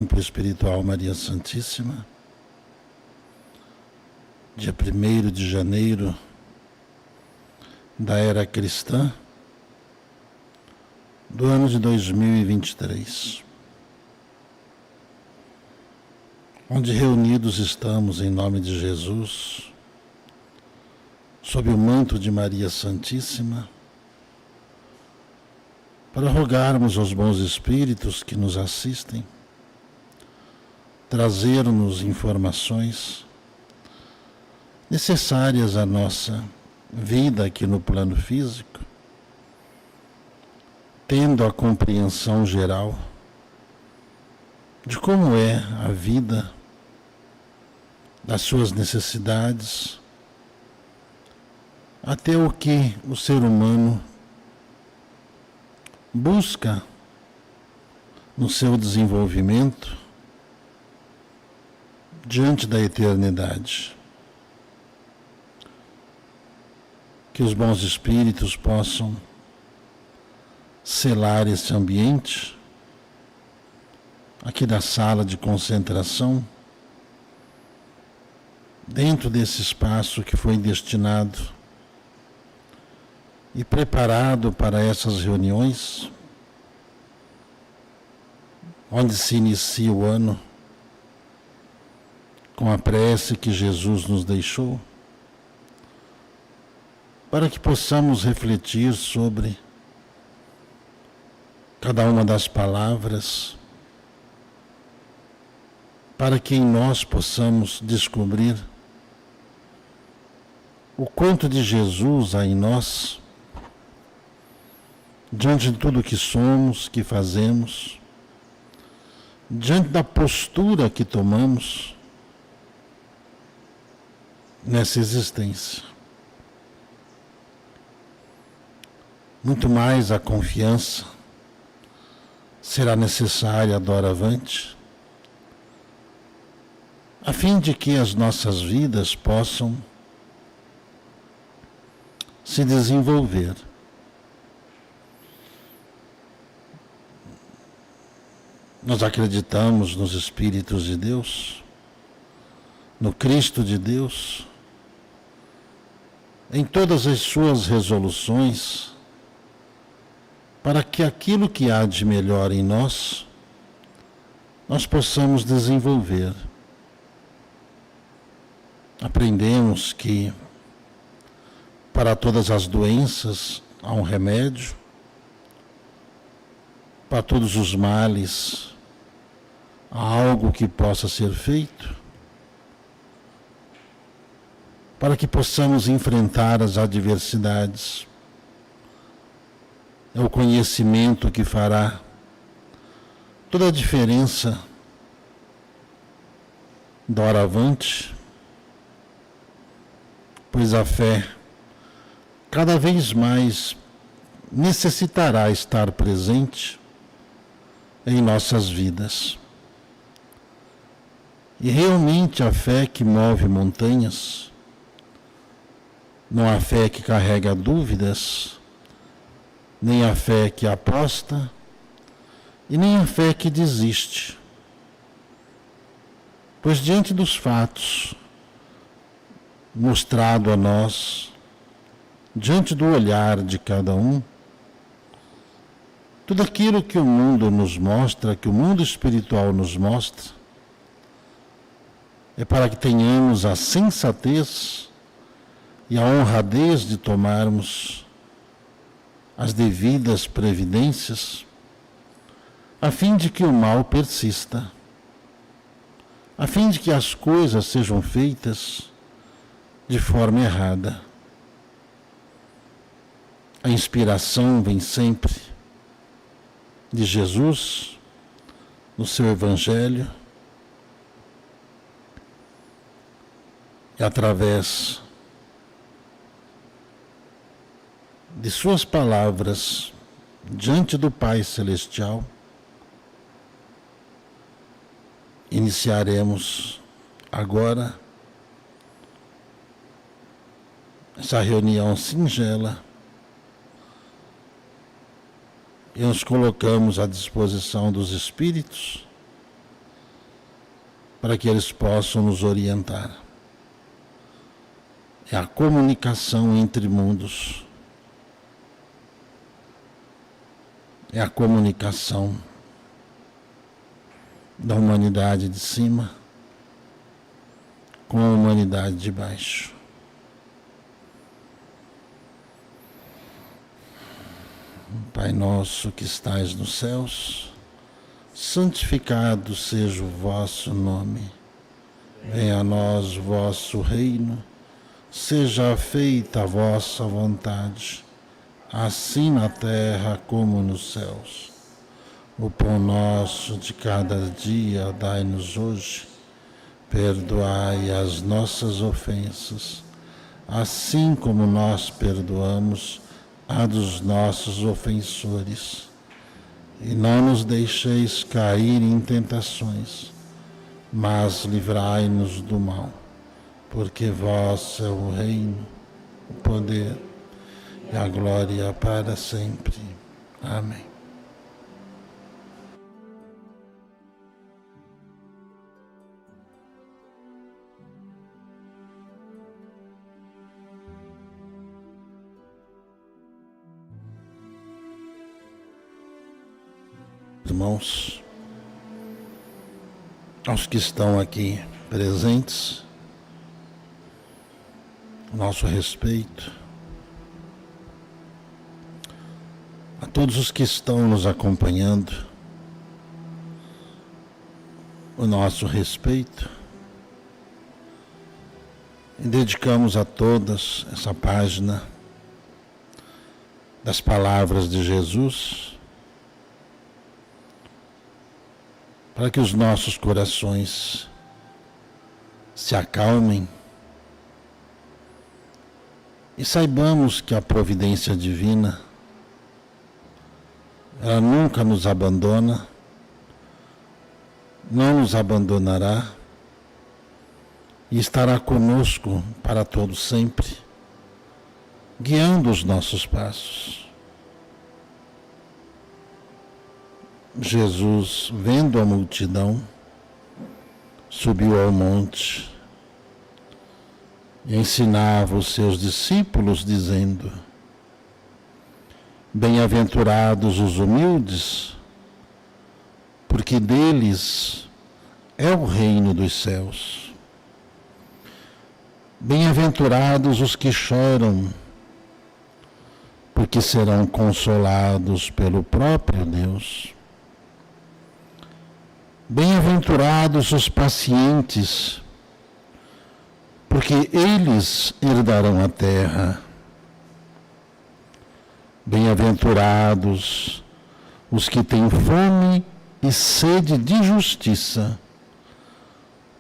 Templo Espiritual Maria Santíssima, dia 1º de janeiro da era cristã, do ano de 2023, onde reunidos estamos em nome de Jesus, sob o manto de Maria Santíssima, para rogarmos aos bons espíritos que nos assistem, trazer-nos informações necessárias à nossa vida aqui no plano físico, tendo a compreensão geral de como é a vida, das suas necessidades, até o que o ser humano busca no seu desenvolvimento diante da eternidade. Que os bons espíritos possam selar esse ambiente aqui da sala de concentração, dentro desse espaço que foi destinado e preparado para essas reuniões, onde se inicia o ano com a prece que Jesus nos deixou, para que possamos refletir sobre cada uma das palavras, para que em nós possamos descobrir o quanto de Jesus há em nós, diante de tudo que somos, que fazemos, diante da postura que tomamos nessa existência. Muito mais a confiança será necessária doravante, a fim de que as nossas vidas possam se desenvolver. Nós acreditamos nos Espíritos de Deus, no Cristo de Deus, em todas as suas resoluções, para que aquilo que há de melhor em nós, nós possamos desenvolver. Aprendemos que para todas as doenças há um remédio, para todos os males há algo que possa ser feito, para que possamos enfrentar as adversidades. É o conhecimento que fará toda a diferença doravante, pois a fé cada vez mais necessitará estar presente em nossas vidas. E realmente a fé que move montanhas, não a fé que carrega dúvidas, nem a fé que aposta, e nem a fé que desiste. Pois diante dos fatos mostrado a nós, diante do olhar de cada um, tudo aquilo que o mundo nos mostra, que o mundo espiritual nos mostra, é para que tenhamos a sensatez e a honradez de tomarmos as devidas previdências, a fim de que o mal persista, a fim de que as coisas sejam feitas de forma errada. A inspiração vem sempre de Jesus, no seu Evangelho, e através de suas palavras diante do Pai Celestial, iniciaremos agora essa reunião singela e nos colocamos à disposição dos Espíritos para que eles possam nos orientar. É a comunicação entre mundos. É a comunicação da humanidade de cima com a humanidade de baixo. Pai nosso que estais nos céus, santificado seja o vosso nome. Venha a nós o vosso reino, seja feita a vossa vontade, assim na terra como nos céus. O pão nosso de cada dia dai-nos hoje. Perdoai as nossas ofensas, assim como nós perdoamos a dos nossos ofensores. E não nos deixeis cair em tentações, mas livrai-nos do mal, porque vosso é o reino, o poder e a glória para sempre. Amém. Irmãos, aos que estão aqui presentes, nosso respeito, a todos os que estão nos acompanhando, o nosso respeito, e dedicamos a todas essa página das palavras de Jesus, para que os nossos corações se acalmem e saibamos que a providência divina, ela nunca nos abandona, não nos abandonará e estará conosco para todo sempre, guiando os nossos passos. Jesus, vendo a multidão, subiu ao monte e ensinava os seus discípulos, dizendo: Bem-aventurados os humildes, porque deles é o reino dos céus. Bem-aventurados os que choram, porque serão consolados pelo próprio Deus. Bem-aventurados os pacientes, porque eles herdarão a terra. Bem-aventurados os que têm fome e sede de justiça,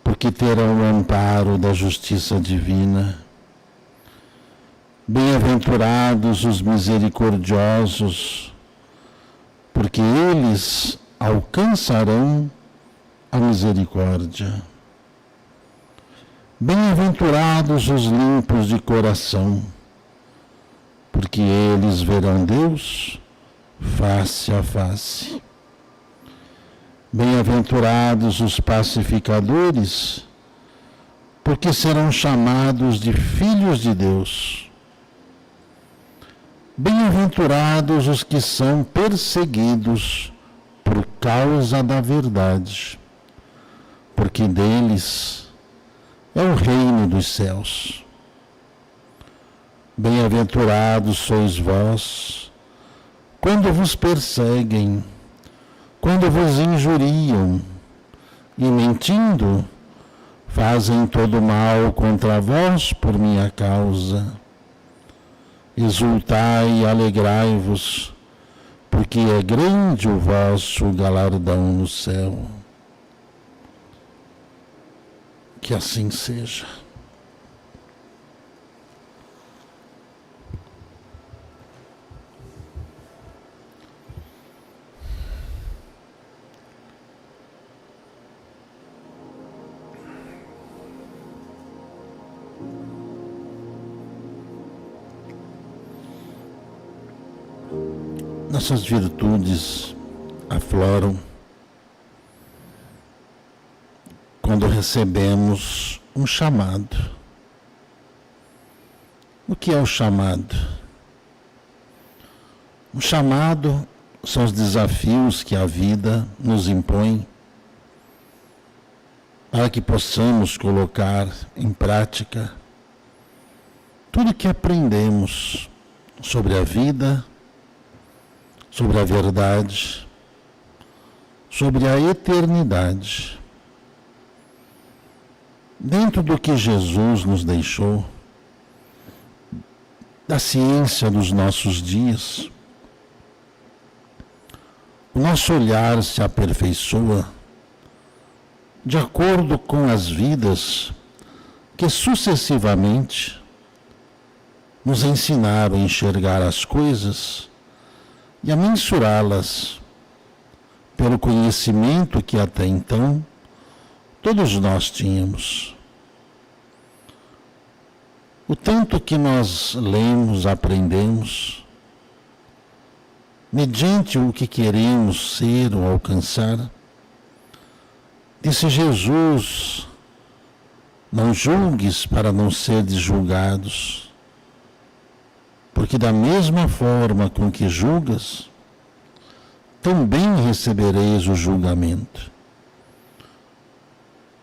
porque terão o amparo da justiça divina. Bem-aventurados os misericordiosos, porque eles alcançarão a misericórdia. Bem-aventurados os limpos de coração, porque eles verão Deus face a face. Bem-aventurados os pacificadores, porque serão chamados de filhos de Deus. Bem-aventurados os que são perseguidos por causa da verdade, porque deles é o reino dos céus. Bem-aventurados sois vós, quando vos perseguem, quando vos injuriam, e mentindo, fazem todo mal contra vós por minha causa. Exultai e alegrai-vos, porque é grande o vosso galardão no céu. Que assim seja. Nossas virtudes afloram quando recebemos um chamado. O que é o chamado? O chamado são os desafios que a vida nos impõe para que possamos colocar em prática tudo que aprendemos sobre a vida, sobre a verdade, sobre a eternidade. Dentro do que Jesus nos deixou, da ciência dos nossos dias, o nosso olhar se aperfeiçoa de acordo com as vidas que sucessivamente nos ensinaram a enxergar as coisas e a mensurá-las pelo conhecimento que até então todos nós tínhamos. O tanto que nós lemos, aprendemos, mediante o que queremos ser ou alcançar, disse Jesus: não julgues para não seres julgados, porque da mesma forma com que julgas, também recebereis o julgamento.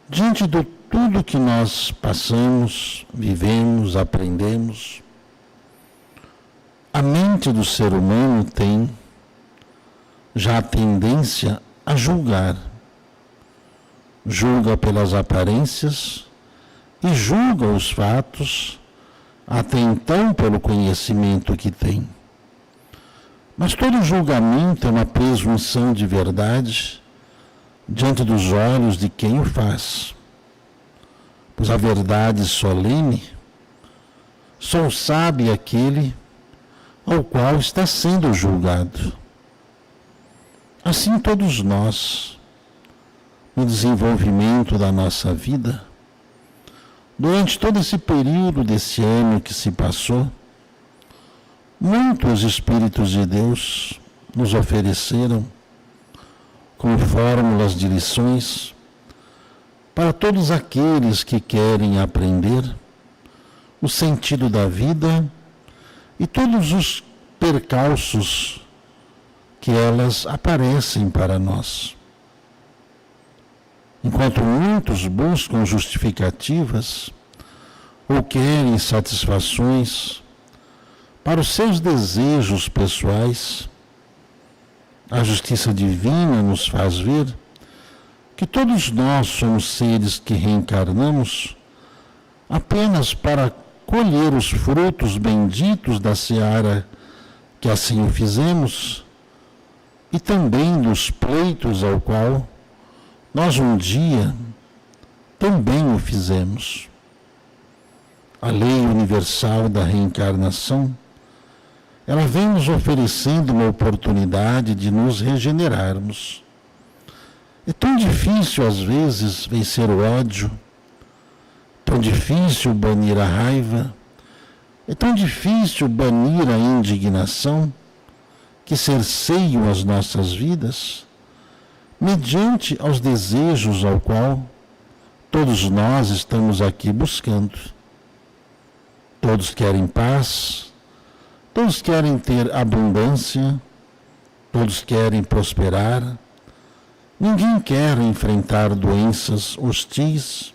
Diante de tudo que nós passamos, vivemos, aprendemos, a mente do ser humano tem já a tendência a julgar. Julga pelas aparências e julga os fatos, até então pelo conhecimento que tem. Mas todo julgamento é uma presunção de verdade diante dos olhos de quem o faz. Pois a verdade solene só sabe aquele ao qual está sendo julgado. Assim todos nós, no desenvolvimento da nossa vida, durante todo esse período desse ano que se passou, muitos Espíritos de Deus nos ofereceram como fórmulas de lições para todos aqueles que querem aprender o sentido da vida e todos os percalços que elas aparecem para nós. Enquanto muitos buscam justificativas ou querem satisfações para os seus desejos pessoais, a justiça divina nos faz ver que todos nós somos seres que reencarnamos apenas para colher os frutos benditos da seara que assim o fizemos e também dos pleitos ao qual nós um dia também o fizemos. A lei universal da reencarnação, ela vem nos oferecendo uma oportunidade de nos regenerarmos. É tão difícil, às vezes, vencer o ódio, tão difícil banir a raiva, é tão difícil banir a indignação que cerceiam as nossas vidas, mediante aos desejos ao qual todos nós estamos aqui buscando. Todos querem paz, todos querem ter abundância, todos querem prosperar. Ninguém quer enfrentar doenças hostis.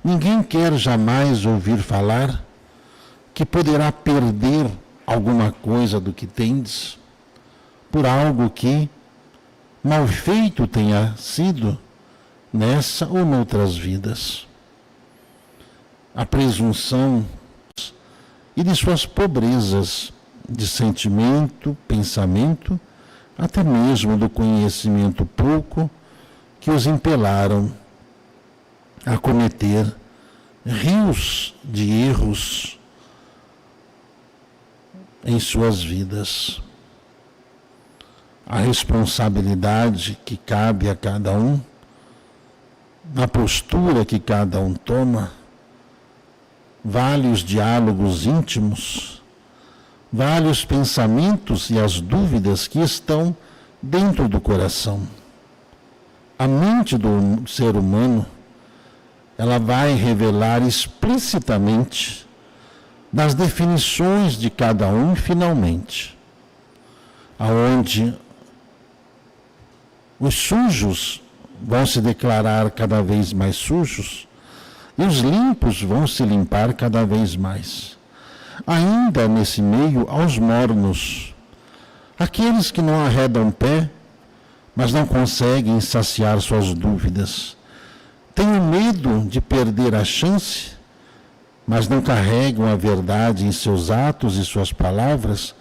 Ninguém quer jamais ouvir falar que poderá perder alguma coisa do que tendes por algo que mal feito tenha sido nessa ou noutras vidas. A presunção e de suas pobrezas de sentimento, pensamento, até mesmo do conhecimento pouco, que os impelaram a cometer rios de erros em suas vidas. A responsabilidade que cabe a cada um, na postura que cada um toma, vale os diálogos íntimos, vale os pensamentos e as dúvidas que estão dentro do coração. A mente do ser humano ela vai revelar explicitamente das definições de cada um, finalmente, aonde os sujos vão se declarar cada vez mais sujos e os limpos vão se limpar cada vez mais. Ainda nesse meio, aos mornos, aqueles que não arredam pé, mas não conseguem saciar suas dúvidas, têm medo de perder a chance, mas não carregam a verdade em seus atos e suas palavras,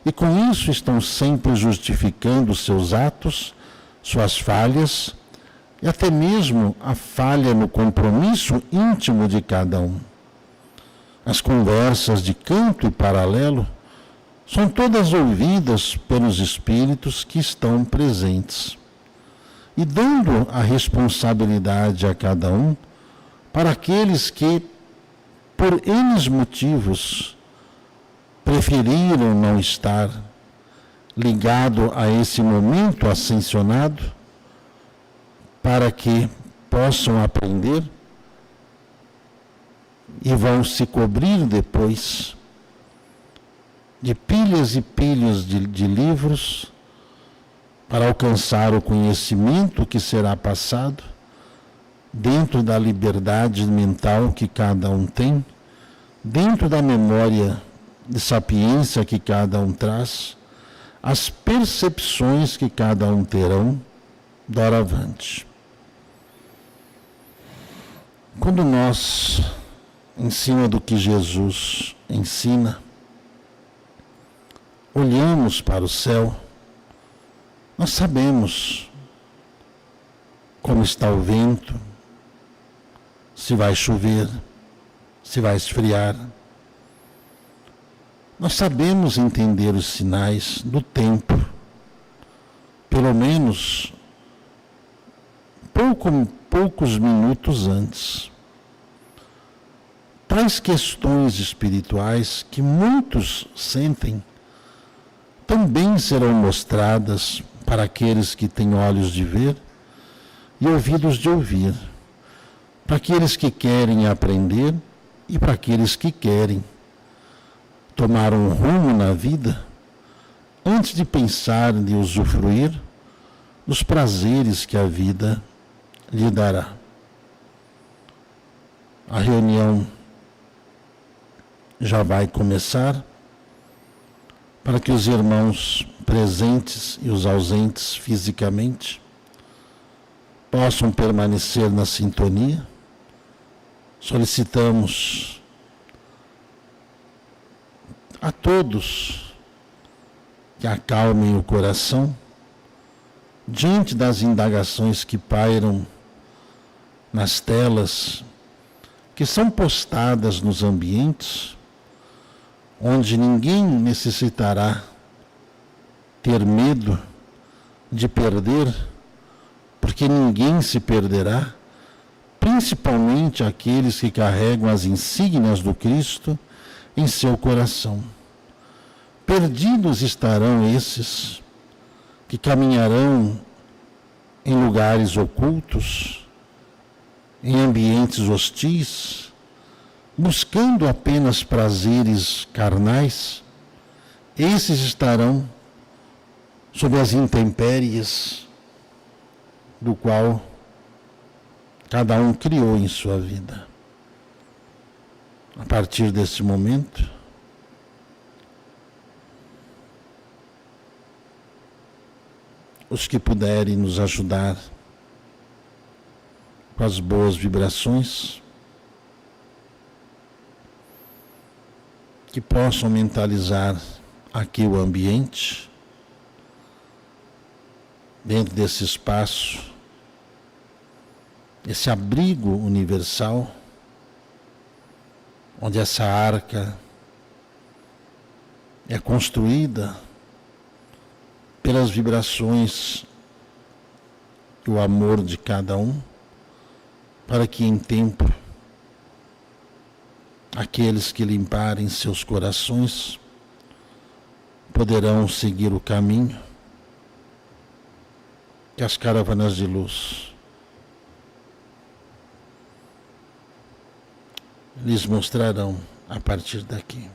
e com isso estão sempre justificando seus atos, suas falhas, e até mesmo a falha no compromisso íntimo de cada um. As conversas de canto e paralelo são todas ouvidas pelos espíritos que estão presentes, e dando a responsabilidade a cada um, para aqueles que, por N motivos, preferiram não estar ligado a esse momento ascensionado, para que possam aprender e vão se cobrir depois de pilhas e pilhas de livros para alcançar o conhecimento que será passado dentro da liberdade mental que cada um tem, dentro da memória de sapiência que cada um traz, as percepções que cada um terão doravante. Quando nós, em cima do que Jesus ensina, olhamos para o céu, nós sabemos como está o vento, se vai chover, se vai esfriar. Nós sabemos entender os sinais do tempo, pelo menos poucos minutos antes. Tais questões espirituais que muitos sentem também serão mostradas para aqueles que têm olhos de ver e ouvidos de ouvir, para aqueles que querem aprender e para aqueles que querem tomar um rumo na vida antes de pensar de usufruir dos prazeres que a vida lhe dará. A reunião já vai começar, para que os irmãos presentes e os ausentes fisicamente possam permanecer na sintonia. Solicitamos a todos que acalmem o coração diante das indagações que pairam nas telas que são postadas nos ambientes, onde ninguém necessitará ter medo de perder, porque ninguém se perderá, principalmente aqueles que carregam as insígnias do Cristo em seu coração. Perdidos estarão esses que caminharão em lugares ocultos, em ambientes hostis, buscando apenas prazeres carnais. Esses estarão sob as intempéries do qual cada um criou em sua vida. A partir desse momento, os que puderem nos ajudar com as boas vibrações, que possam mentalizar aqui o ambiente, dentro desse espaço, esse abrigo universal, onde essa arca é construída pelas vibrações e o amor de cada um, para que em tempo aqueles que limparem seus corações poderão seguir o caminho que as caravanas de luz lhes mostrarão a partir daqui.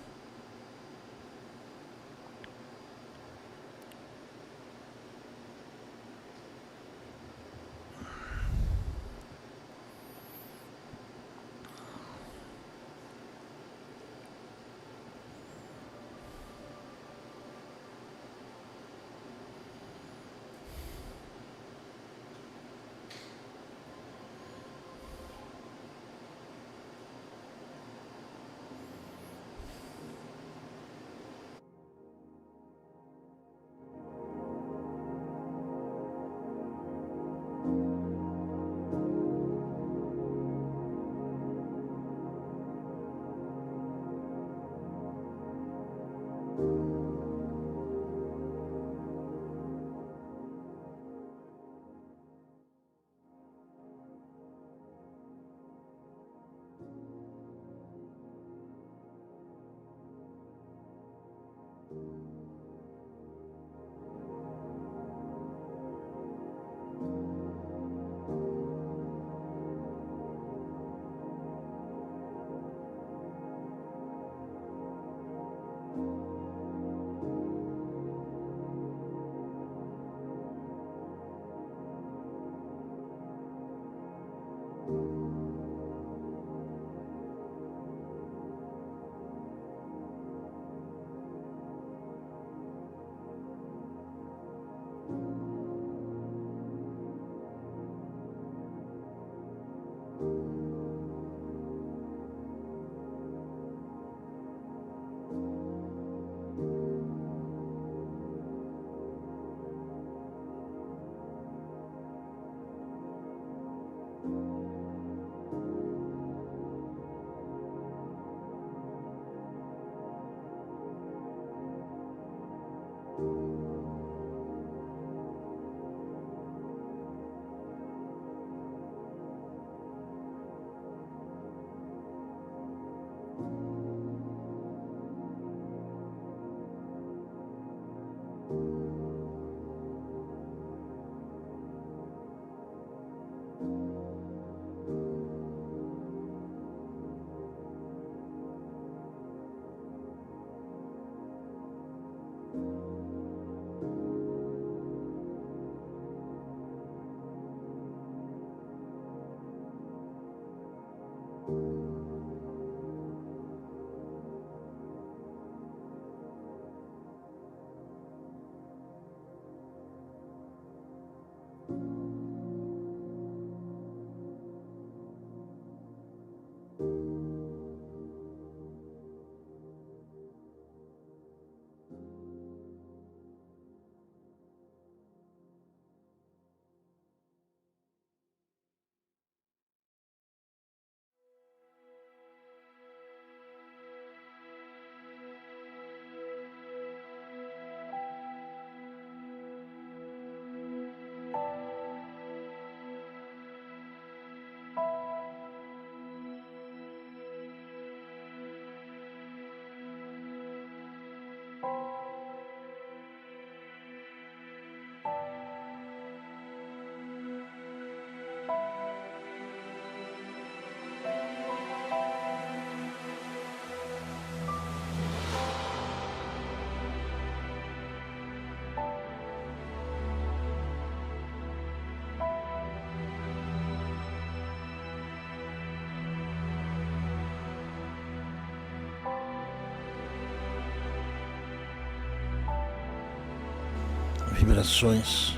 Vibrações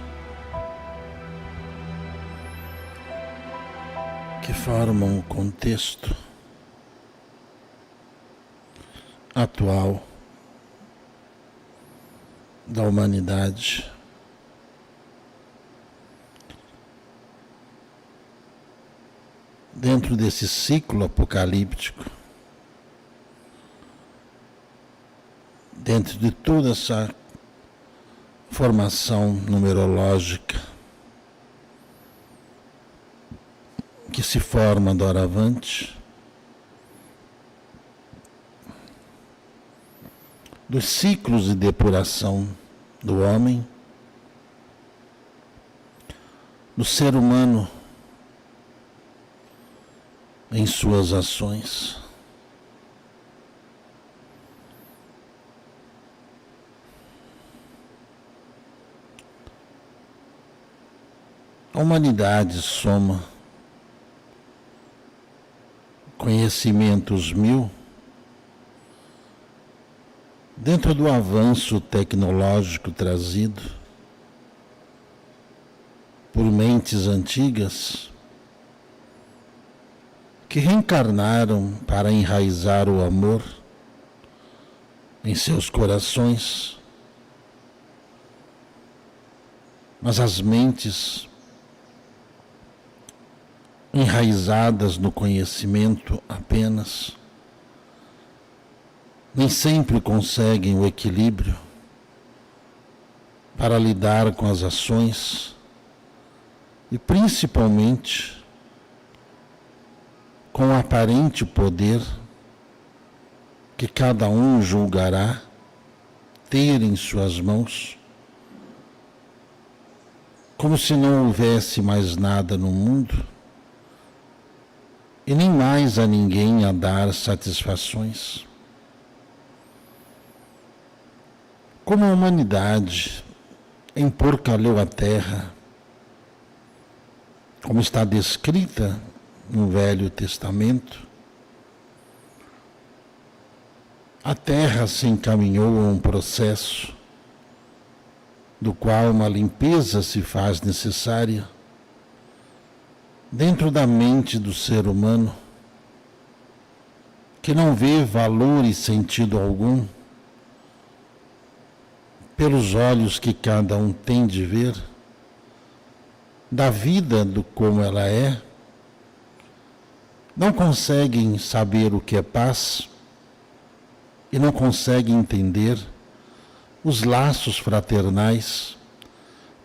que formam o contexto atual da humanidade, dentro desse ciclo apocalíptico, dentro de toda essa formação numerológica que se forma doravante, dos ciclos de depuração do homem, do ser humano em suas ações. A humanidade soma conhecimentos mil dentro do avanço tecnológico trazido por mentes antigas que reencarnaram para enraizar o amor em seus corações, mas as mentes enraizadas no conhecimento apenas nem sempre conseguem o equilíbrio para lidar com as ações e principalmente com o aparente poder que cada um julgará ter em suas mãos, como se não houvesse mais nada no mundo e nem mais a ninguém a dar satisfações. Como a humanidade emporcalhou a terra, como está descrita no Velho Testamento, a terra se encaminhou a um processo do qual uma limpeza se faz necessária dentro da mente do ser humano, que não vê valor e sentido algum pelos olhos que cada um tem de ver, da vida do como ela é, não conseguem saber o que é paz e não conseguem entender os laços fraternais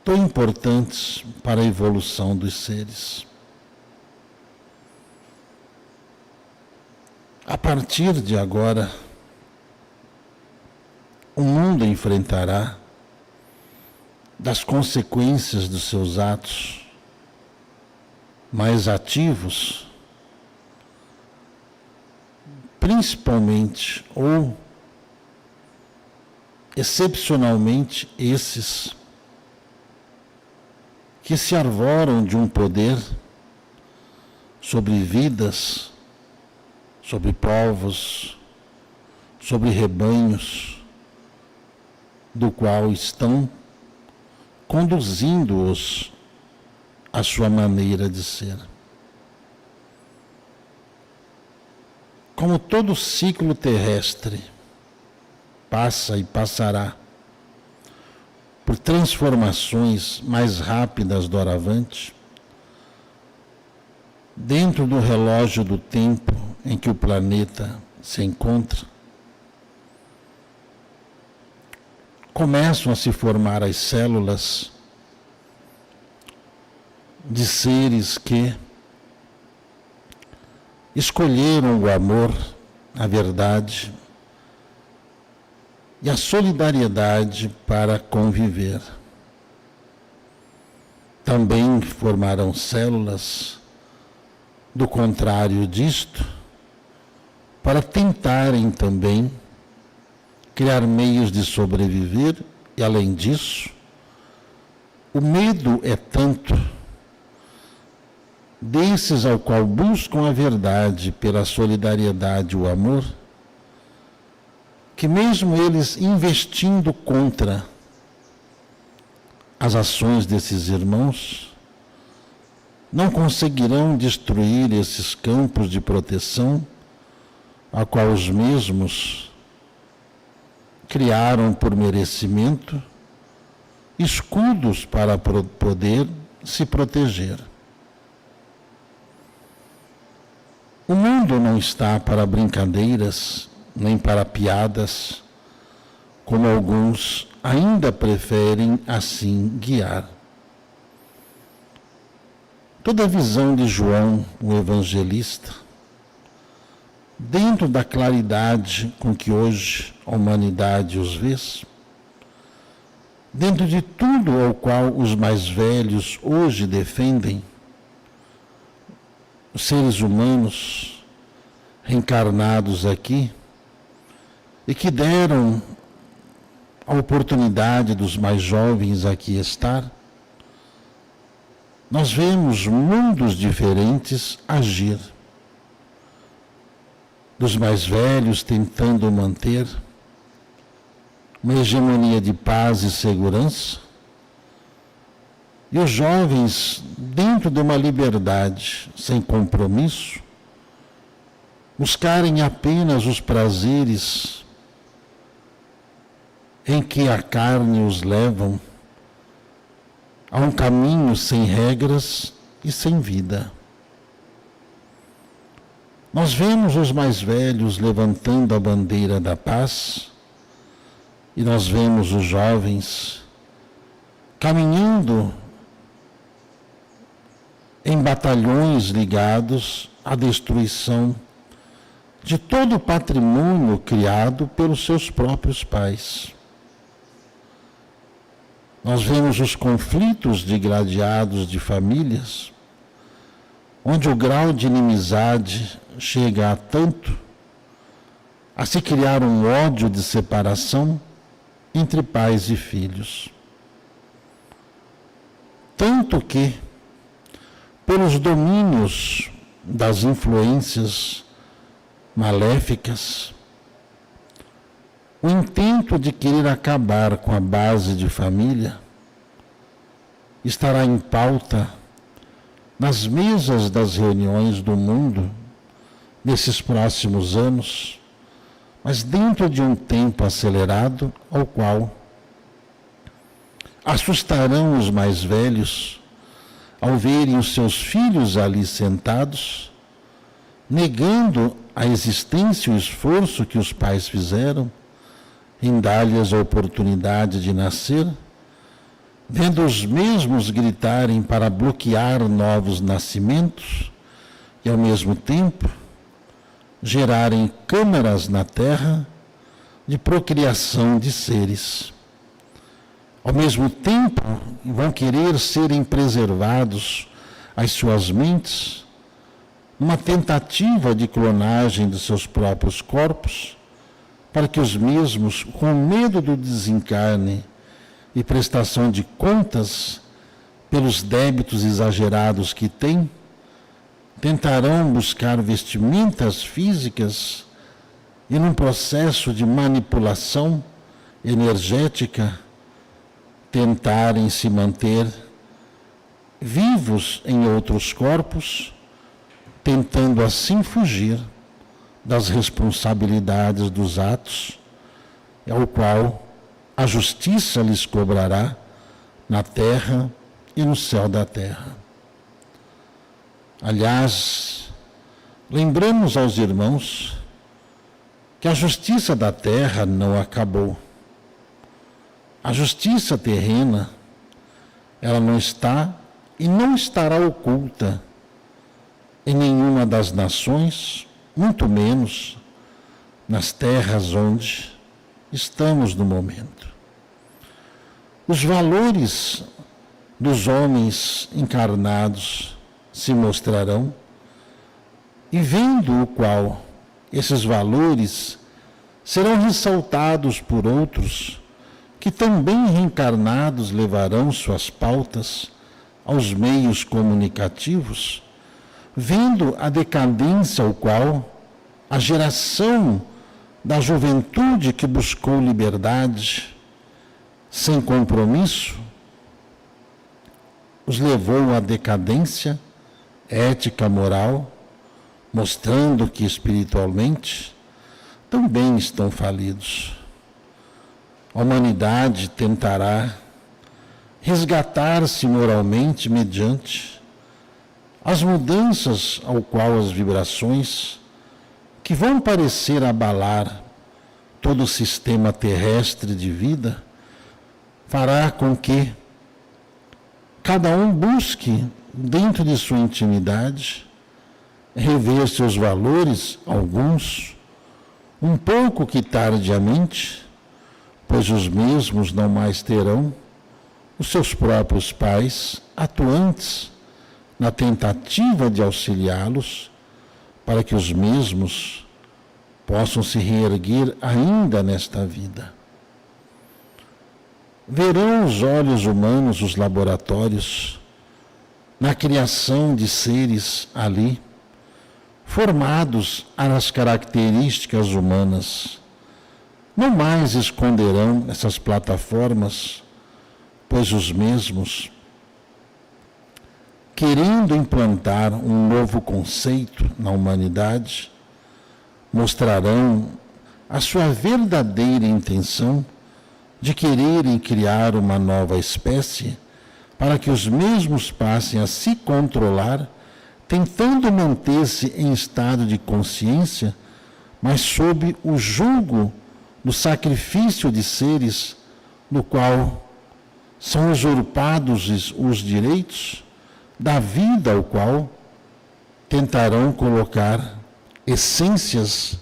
tão importantes para a evolução dos seres. A partir de agora, o mundo enfrentará das consequências dos seus atos mais ativos, principalmente ou excepcionalmente esses que se arvoram de um poder sobre vidas, sobre povos, sobre rebanhos, do qual estão conduzindo-os à sua maneira de ser. Como todo ciclo terrestre passa e passará por transformações mais rápidas doravante, dentro do relógio do tempo em que o planeta se encontra, começam a se formar as células de seres que escolheram o amor, a verdade e a solidariedade para conviver. Também formarão células do contrário disto, para tentarem também criar meios de sobreviver, e além disso, o medo é tanto desses ao qual buscam a verdade pela solidariedade e o amor, que mesmo eles investindo contra as ações desses irmãos, não conseguirão destruir esses campos de proteção a qual os mesmos criaram por merecimento, escudos para poder se proteger. O mundo não está para brincadeiras, nem para piadas, como alguns ainda preferem assim guiar. Toda a visão de João, o evangelista, dentro da claridade com que hoje a humanidade os vê, dentro de tudo ao qual os mais velhos hoje defendem, os seres humanos reencarnados aqui, e que deram a oportunidade dos mais jovens aqui estar, nós vemos mundos diferentes agir. Dos mais velhos tentando manter uma hegemonia de paz e segurança, e os jovens dentro de uma liberdade sem compromisso, buscarem apenas os prazeres em que a carne os levam a um caminho sem regras e sem vida. Nós vemos os mais velhos levantando a bandeira da paz e nós vemos os jovens caminhando em batalhões ligados à destruição de todo o patrimônio criado pelos seus próprios pais. Nós vemos os conflitos digladiados de famílias, onde o grau de inimizade chega a tanto, a se criar um ódio de separação entre pais e filhos. Tanto que, pelos domínios das influências maléficas, o intento de querer acabar com a base de família estará em pauta nas mesas das reuniões do mundo nesses próximos anos, mas dentro de um tempo acelerado ao qual assustarão os mais velhos ao verem os seus filhos ali sentados, negando a existência e o esforço que os pais fizeram em dar-lhes a oportunidade de nascer, vendo os mesmos gritarem para bloquear novos nascimentos e, ao mesmo tempo, gerarem câmaras na terra de procriação de seres. Ao mesmo tempo, vão querer serem preservados as suas mentes numa tentativa de clonagem de seus próprios corpos, para que os mesmos, com medo do desencarne e prestação de contas pelos débitos exagerados que têm, tentarão buscar vestimentas físicas e, num processo de manipulação energética, tentarem se manter vivos em outros corpos, tentando assim fugir das responsabilidades dos atos, ao qual a justiça lhes cobrará na terra e no céu da terra. Aliás, lembramos aos irmãos que a justiça da terra não acabou. A justiça terrena, ela não está e não estará oculta em nenhuma das nações, muito menos nas terras onde estamos no momento. Os valores dos homens encarnados se mostrarão, e vendo o qual esses valores serão ressaltados por outros, que também reencarnados levarão suas pautas aos meios comunicativos, vendo a decadência ao qual a geração da juventude que buscou liberdade sem compromisso os levou à decadência ética, moral, mostrando que espiritualmente também estão falidos. A humanidade tentará resgatar-se moralmente mediante as mudanças ao qual as vibrações que vão parecer abalar todo o sistema terrestre de vida fará com que cada um busque, dentro de sua intimidade, rever seus valores, alguns, um pouco que tardiamente, pois os mesmos não mais terão os seus próprios pais atuantes na tentativa de auxiliá-los para que os mesmos possam se reerguer ainda nesta vida. Verão os olhos humanos os laboratórios na criação de seres ali, formados às características humanas. Não mais esconderão essas plataformas, pois os mesmos, querendo implantar um novo conceito na humanidade, mostrarão a sua verdadeira intenção de quererem criar uma nova espécie para que os mesmos passem a se controlar, tentando manter-se em estado de consciência, mas sob o jugo do sacrifício de seres no qual são usurpados os direitos da vida ao qual tentarão colocar essências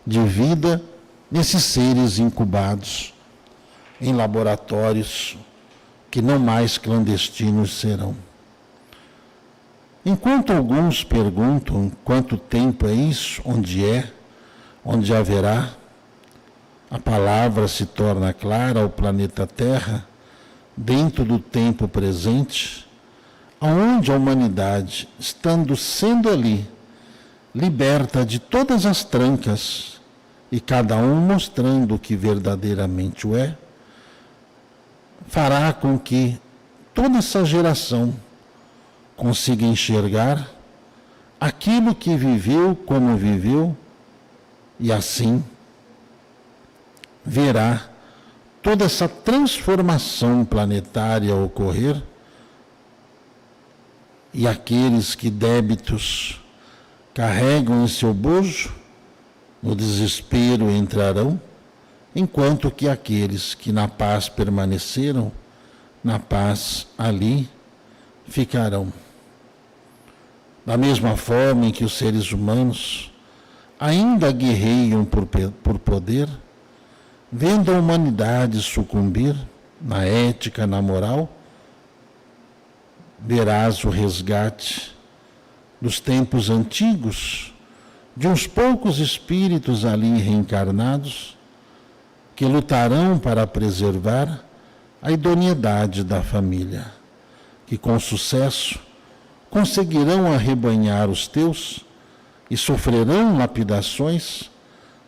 de vida nesses seres incubados em laboratórios que não mais clandestinos serão. Enquanto alguns perguntam quanto tempo é isso, onde haverá, a palavra se torna clara ao planeta Terra, dentro do tempo presente, aonde a humanidade, sendo ali, liberta de todas as trancas, e cada um mostrando o que verdadeiramente o é, fará com que toda essa geração consiga enxergar aquilo que viveu como viveu, e assim verá toda essa transformação planetária ocorrer, e aqueles que débitos carregam em seu bojo, no desespero entrarão, enquanto que aqueles que na paz permaneceram, na paz ali ficarão. Da mesma forma em que os seres humanos ainda guerreiam por poder, vendo a humanidade sucumbir na ética, na moral, verás o resgate dos tempos antigos, de uns poucos espíritos ali reencarnados, que lutarão para preservar a idoneidade da família, que com sucesso conseguirão arrebanhar os teus e sofrerão lapidações,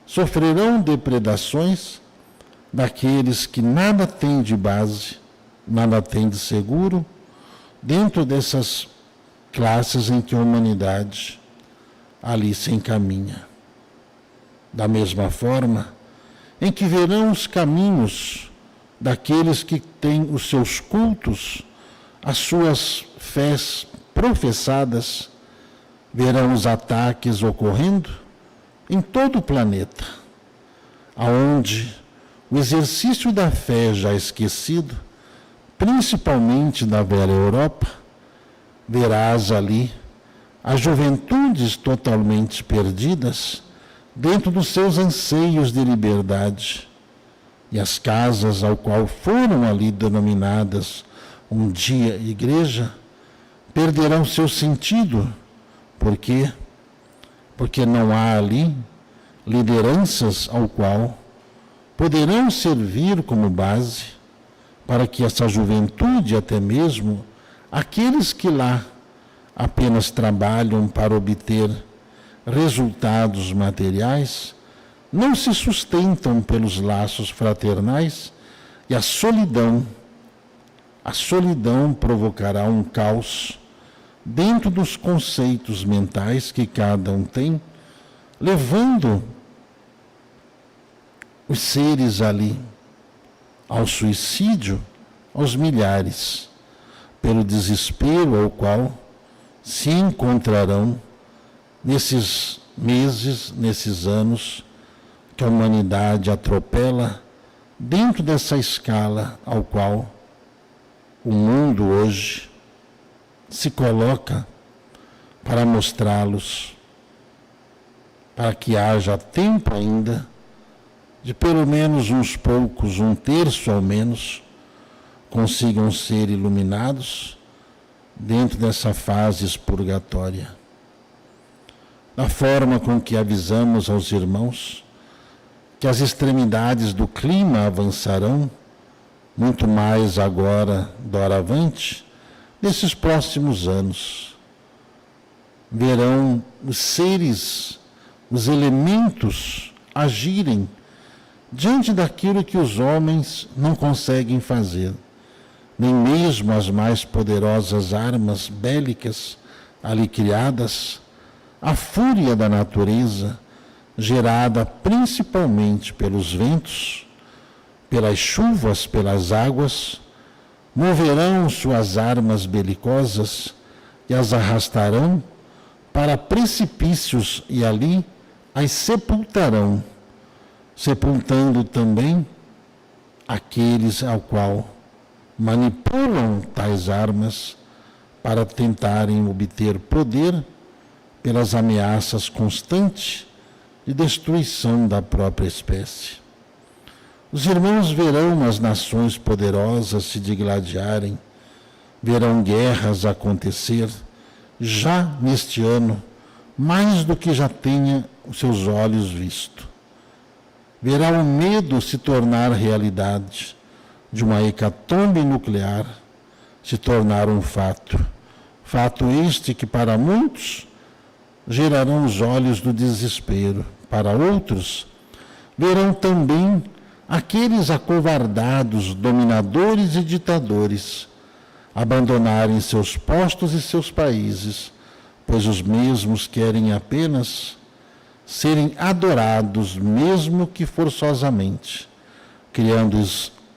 sofrerão depredações daqueles que nada têm de base, nada têm de seguro, dentro dessas classes em que a humanidade ali se encaminha. Da mesma forma em que verão os caminhos daqueles que têm os seus cultos, as suas fés professadas, verão os ataques ocorrendo em todo o planeta, aonde o exercício da fé já esquecido, principalmente da velha Europa, verás ali as juventudes totalmente perdidas dentro dos seus anseios de liberdade, e as casas ao qual foram ali denominadas um dia igreja, perderão seu sentido. Por quê? Porque não há ali lideranças ao qual poderão servir como base para que essa juventude, até mesmo aqueles que lá apenas trabalham para obter resultados materiais, não se sustentam pelos laços fraternais, e a solidão provocará um caos dentro dos conceitos mentais que cada um tem, levando os seres ali ao suicídio aos milhares, pelo desespero ao qual se encontrarão nesses meses, nesses anos que a humanidade atropela dentro dessa escala ao qual o mundo hoje se coloca para mostrá-los, para que haja tempo ainda de pelo menos uns poucos, um terço ao menos, consigam ser iluminados dentro dessa fase expurgatória. Da forma com que avisamos aos irmãos que as extremidades do clima avançarão, muito mais agora doravante, nesses próximos anos, verão os seres, os elementos agirem diante daquilo que os homens não conseguem fazer, nem mesmo as mais poderosas armas bélicas ali criadas, a fúria da natureza, gerada principalmente pelos ventos, pelas chuvas, pelas águas, moverão suas armas belicosas e as arrastarão para precipícios e ali as sepultarão, sepultando também aqueles ao qual manipulam tais armas para tentarem obter poder pelas ameaças constantes de destruição da própria espécie. Os irmãos verão as nações poderosas se digladiarem, verão guerras acontecer, já neste ano, mais do que já tenha os seus olhos visto. Verá o medo se tornar realidade, de uma hecatombe nuclear se tornar um fato. Fato este que para muitos gerarão os olhos do desespero, para outros verão também aqueles acovardados, dominadores e ditadores, abandonarem seus postos e seus países, pois os mesmos querem apenas serem adorados, mesmo que forçosamente, criando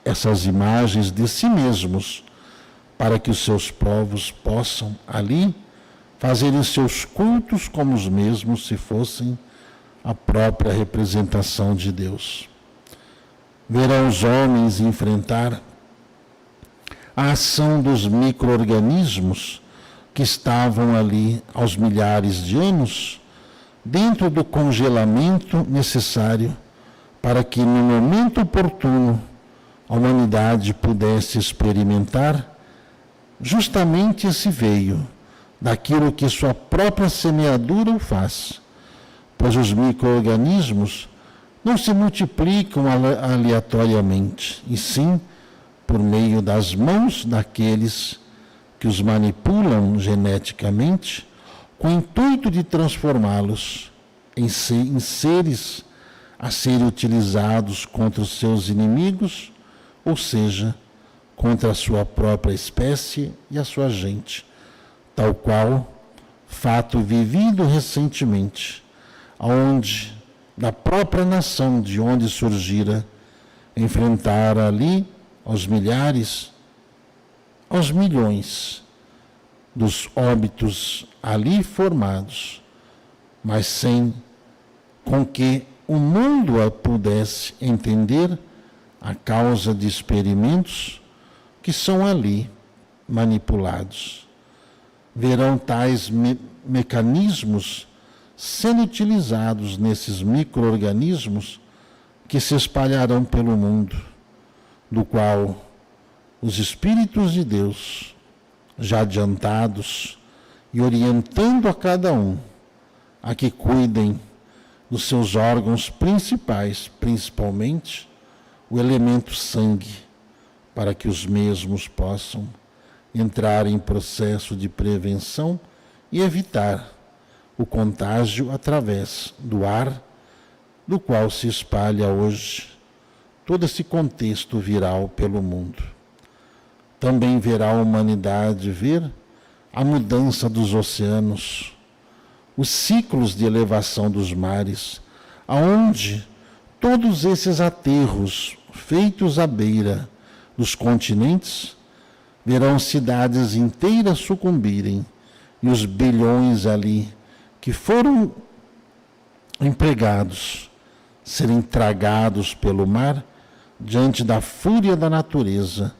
essas imagens de si mesmos, para que os seus povos possam ali fazerem seus cultos como os mesmos se fossem a própria representação de Deus. Verão os homens enfrentar a ação dos micro-organismos que estavam ali aos milhares de anos, dentro do congelamento necessário para que, no momento oportuno, a humanidade pudesse experimentar justamente esse veio daquilo que sua própria semeadura o faz, pois os micro-organismos não se multiplicam aleatoriamente, e sim por meio das mãos daqueles que os manipulam geneticamente, com o intuito de transformá-los em seres a serem utilizados contra os seus inimigos, ou seja, contra a sua própria espécie e a sua gente, tal qual fato vivido recentemente, onde da própria nação de onde surgira, enfrentar ali aos milhares, aos milhões dos óbitos ali formados, mas sem com que o mundo pudesse entender a causa de experimentos que são ali manipulados. Verão tais mecanismos sendo utilizados nesses micro-organismos que se espalharão pelo mundo, do qual os Espíritos de Deus, já adiantados e orientando a cada um a que cuidem dos seus órgãos principais, principalmente o elemento sangue, para que os mesmos possam entrar em processo de prevenção e evitar o contágio através do ar, do qual se espalha hoje todo esse contexto viral pelo mundo. Também verá a humanidade ver a mudança dos oceanos, os ciclos de elevação dos mares, aonde todos esses aterros feitos à beira dos continentes verão cidades inteiras sucumbirem e os bilhões ali que foram empregados serem tragados pelo mar diante da fúria da natureza,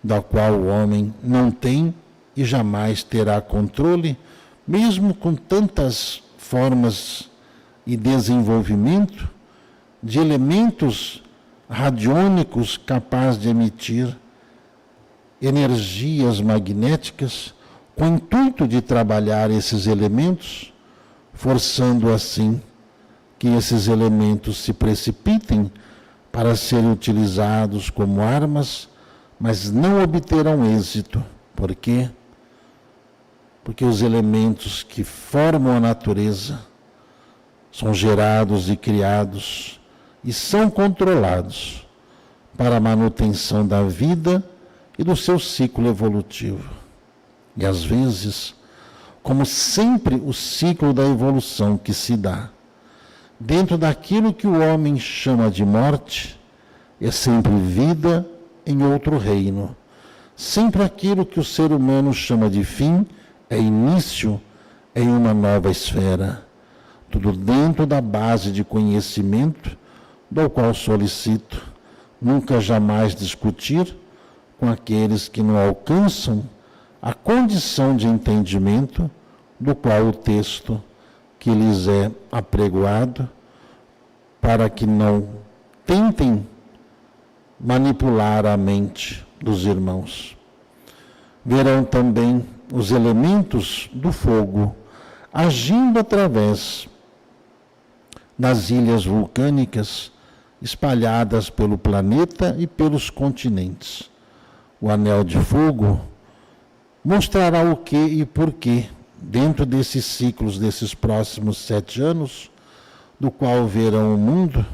da qual o homem não tem e jamais terá controle, mesmo com tantas formas e desenvolvimento de elementos radiônicos capazes de emitir energias magnéticas, com o intuito de trabalhar esses elementos, forçando assim que esses elementos se precipitem para serem utilizados como armas, mas não obterão êxito, porque porque os elementos que formam a natureza são gerados e criados e são controlados para a manutenção da vida e do seu ciclo evolutivo. E às vezes, como sempre o ciclo da evolução que se dá dentro daquilo que o homem chama de morte, é sempre vida em outro reino. Sempre aquilo que o ser humano chama de fim é início em uma nova esfera. Tudo dentro da base de conhecimento, do qual solicito nunca jamais discutir com aqueles que não alcançam a condição de entendimento do qual o texto que lhes é apregoado, para que não tentem manipular a mente dos irmãos. Verão também os elementos do fogo agindo através das ilhas vulcânicas espalhadas pelo planeta e pelos continentes. O anel de fogo mostrará o que e porquê, dentro desses ciclos, desses próximos 7 anos, do qual verão o mundo,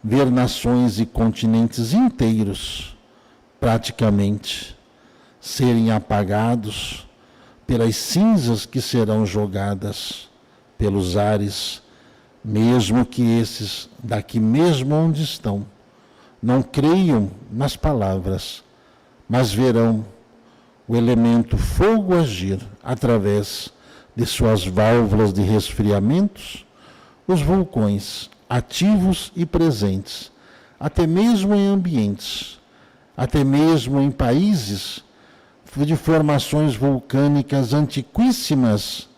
ver nações e continentes inteiros, praticamente, serem apagados pelas cinzas que serão jogadas pelos ares, mesmo que esses, daqui mesmo onde estão, não creiam nas palavras, mas verão o elemento fogo agir através de suas válvulas de resfriamentos, os vulcões ativos e presentes, até mesmo em ambientes, até mesmo em países de formações vulcânicas antiquíssimas,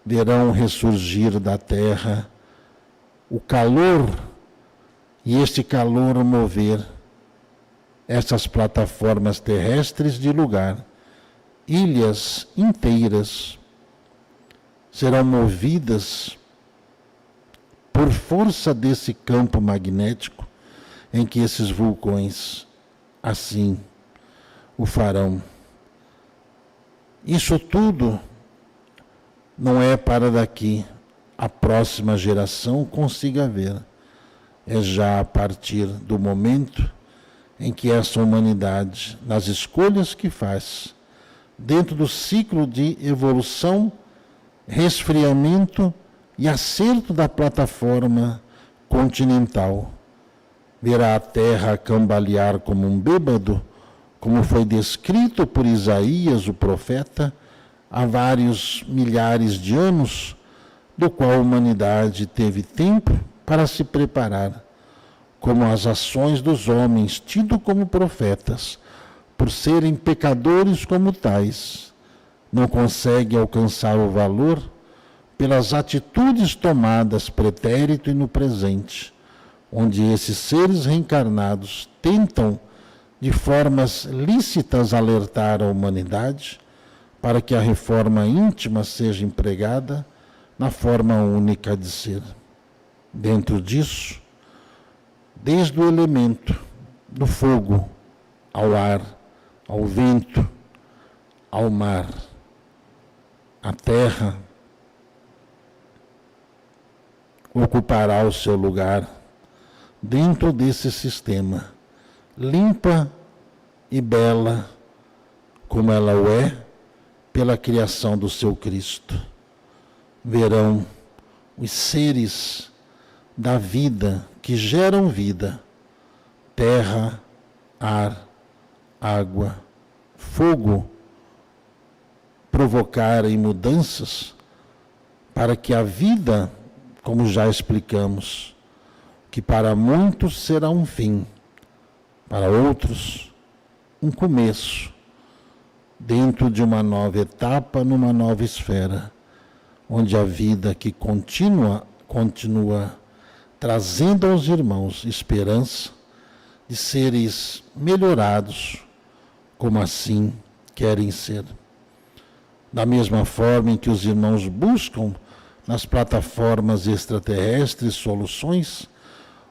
verão ressurgir da terra o calor, e este calor mover essas plataformas terrestres de lugar. Ilhas inteiras serão movidas por força desse campo magnético em que esses vulcões assim o farão. Isso tudo não é para daqui a próxima geração consiga ver. É já a partir do momento em que essa humanidade, nas escolhas que faz, dentro do ciclo de evolução, resfriamento e acerto da plataforma continental, verá a Terra cambalear como um bêbado, como foi descrito por Isaías, o profeta, há vários milhares de anos, do qual a humanidade teve tempo para se preparar, como as ações dos homens, tidos como profetas, por serem pecadores como tais, não conseguem alcançar o valor pelas atitudes tomadas pretérito e no presente, onde esses seres reencarnados tentam, de formas lícitas, alertar a humanidade para que a reforma íntima seja empregada na forma única de ser. Dentro disso, desde o elemento do fogo ao ar, ao vento, ao mar, a terra ocupará o seu lugar dentro desse sistema, limpa e bela como ela o é pela criação do seu Cristo. Verão os seres da vida que geram vida, terra, ar, água, fogo, provocarem mudanças para que a vida, como já explicamos, que para muitos será um fim, para outros um começo, dentro de uma nova etapa, numa nova esfera, onde a vida que continua trazendo aos irmãos esperança de seres melhorados, como assim querem ser. Da mesma forma em que os irmãos buscam nas plataformas extraterrestres soluções,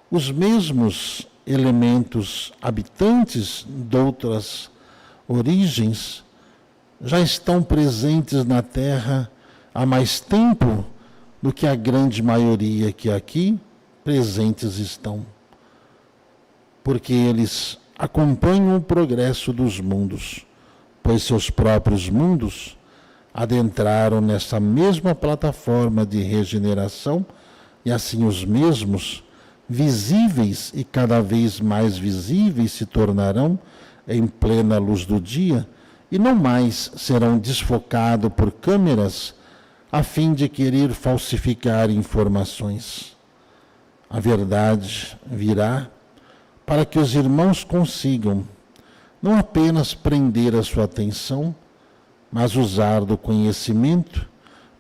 os mesmos elementos habitantes de outras origens já estão presentes na Terra há mais tempo do que a grande maioria que aqui presentes estão. Porque eles acompanham o progresso dos mundos, pois seus próprios mundos adentraram nessa mesma plataforma de regeneração e assim os mesmos, visíveis e cada vez mais visíveis, se tornarão em plena luz do dia e não mais serão desfocados por câmeras a fim de querer falsificar informações. A verdade virá para que os irmãos consigam não apenas prender a sua atenção, mas usar do conhecimento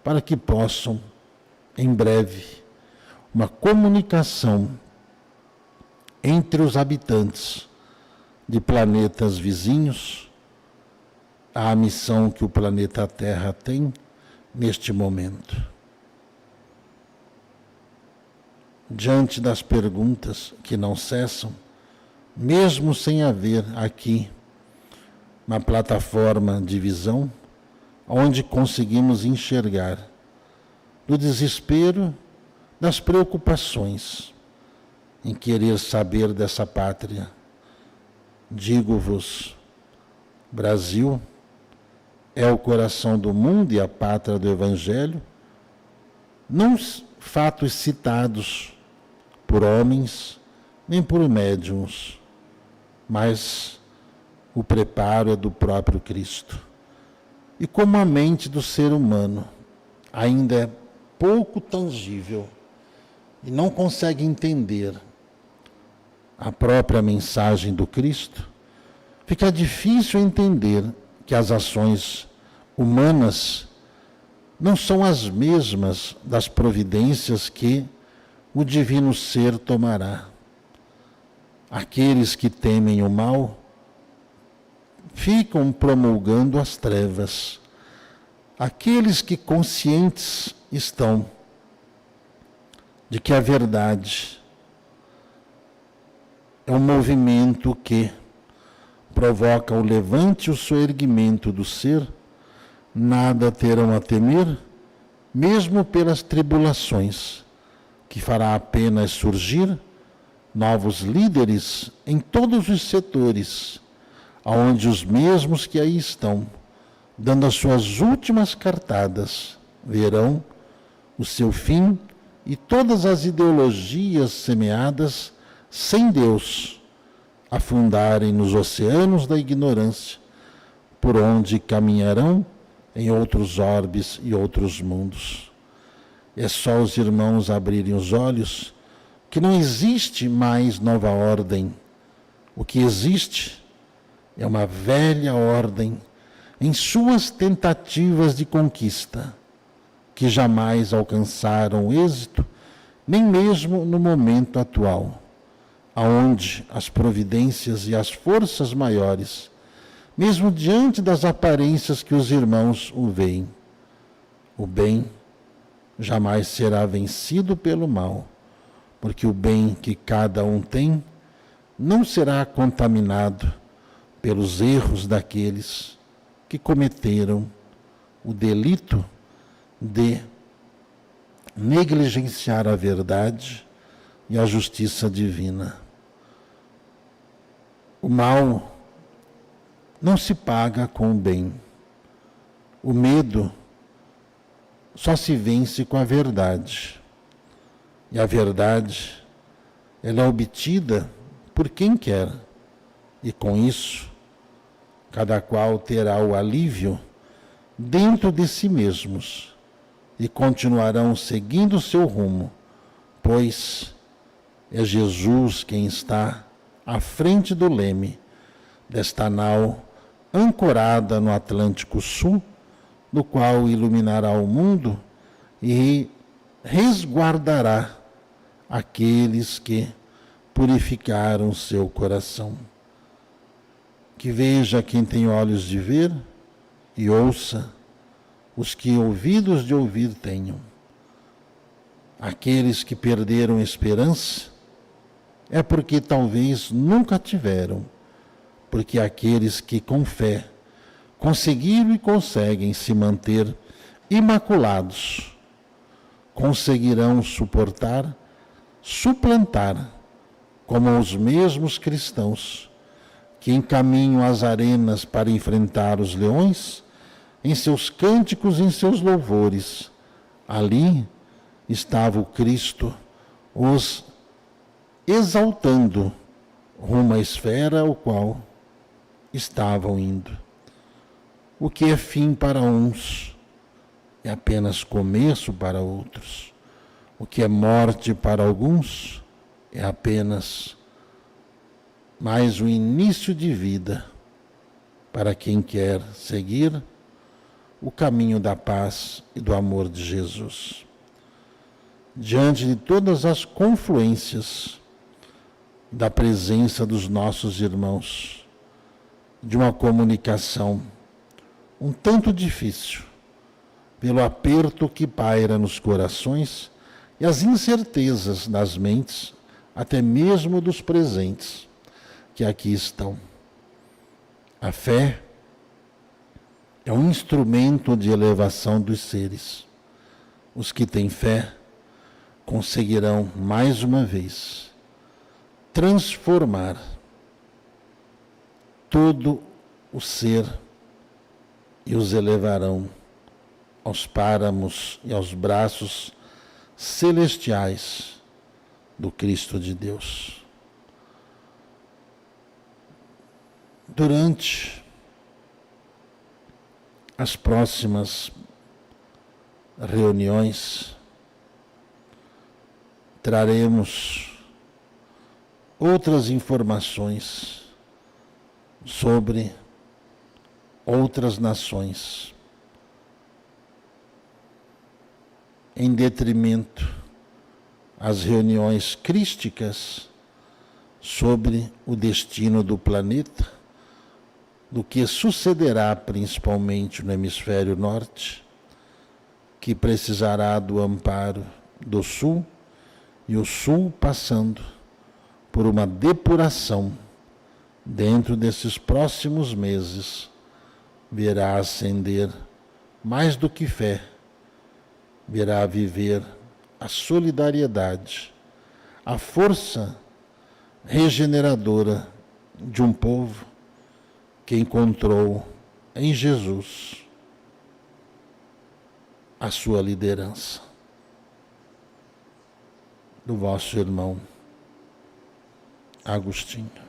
para que possam, em breve, uma comunicação entre os habitantes de planetas vizinhos, a missão que o planeta Terra tem neste momento. Diante das perguntas que não cessam, mesmo sem haver aqui uma plataforma de visão, onde conseguimos enxergar do desespero, das preocupações em querer saber dessa pátria. Digo-vos, Brasil é o coração do mundo e a pátria do Evangelho, não fatos citados por homens, nem por médiuns, mas o preparo é do próprio Cristo. E como a mente do ser humano ainda é pouco tangível e não consegue entender a própria mensagem do Cristo, fica difícil entender que as ações humanas não são as mesmas das providências que o divino ser tomará. Aqueles que temem o mal ficam promulgando as trevas. Aqueles que conscientes estão de que a verdade é um movimento que provoca o levante e o soerguimento do ser, nada terão a temer, mesmo pelas tribulações, que fará apenas surgir novos líderes em todos os setores, aonde os mesmos que aí estão, dando as suas últimas cartadas, verão o seu fim e todas as ideologias semeadas sem Deus afundarem nos oceanos da ignorância, por onde caminharão em outros orbes e outros mundos. É só os irmãos abrirem os olhos que não existe mais nova ordem. O que existe é uma velha ordem em suas tentativas de conquista, que jamais alcançaram êxito, nem mesmo no momento atual, aonde as providências e as forças maiores, mesmo diante das aparências que os irmãos o veem, o bem jamais será vencido pelo mal, porque o bem que cada um tem não será contaminado pelos erros daqueles que cometeram o delito de negligenciar a verdade e a justiça divina. O mal não se paga com o bem. O medo só se vence com a verdade. E a verdade, ela é obtida por quem quer. E com isso, cada qual terá o alívio dentro de si mesmos e continuarão seguindo o seu rumo, pois é Jesus quem está à frente do leme desta nau ancorada no Atlântico Sul, no qual iluminará o mundo e resguardará aqueles que purificaram seu coração. Que veja quem tem olhos de ver e ouça os que ouvidos de ouvir tenham. Aqueles que perderam esperança é porque talvez nunca tiveram, porque aqueles que com fé conseguiram e conseguem se manter imaculados, conseguirão suportar, suplantar, como os mesmos cristãos que encaminham as arenas para enfrentar os leões, em seus cânticos e em seus louvores. Ali estava o Cristo, os exaltando rumo à esfera ao qual estavam indo. O que é fim para uns é apenas começo para outros. O que é morte para alguns é apenas mais um início de vida para quem quer seguir o caminho da paz e do amor de Jesus. Diante de todas as confluências da presença dos nossos irmãos, de uma comunicação um tanto difícil, pelo aperto que paira nos corações e as incertezas nas mentes, até mesmo dos presentes que aqui estão. A fé é um instrumento de elevação dos seres. Os que têm fé conseguirão, mais uma vez, transformar todo o ser e os elevarão aos páramos e aos braços celestiais do Cristo de Deus. Durante as próximas reuniões, traremos outras informações sobre outras nações, em detrimento às reuniões crísticas sobre o destino do planeta, do que sucederá principalmente no hemisfério norte, que precisará do amparo do sul, e o sul passando por uma depuração dentro desses próximos meses, virá ascender mais do que fé, virá viver a solidariedade, a força regeneradora de um povo que encontrou em Jesus a sua liderança. Do vosso irmão Agostinho.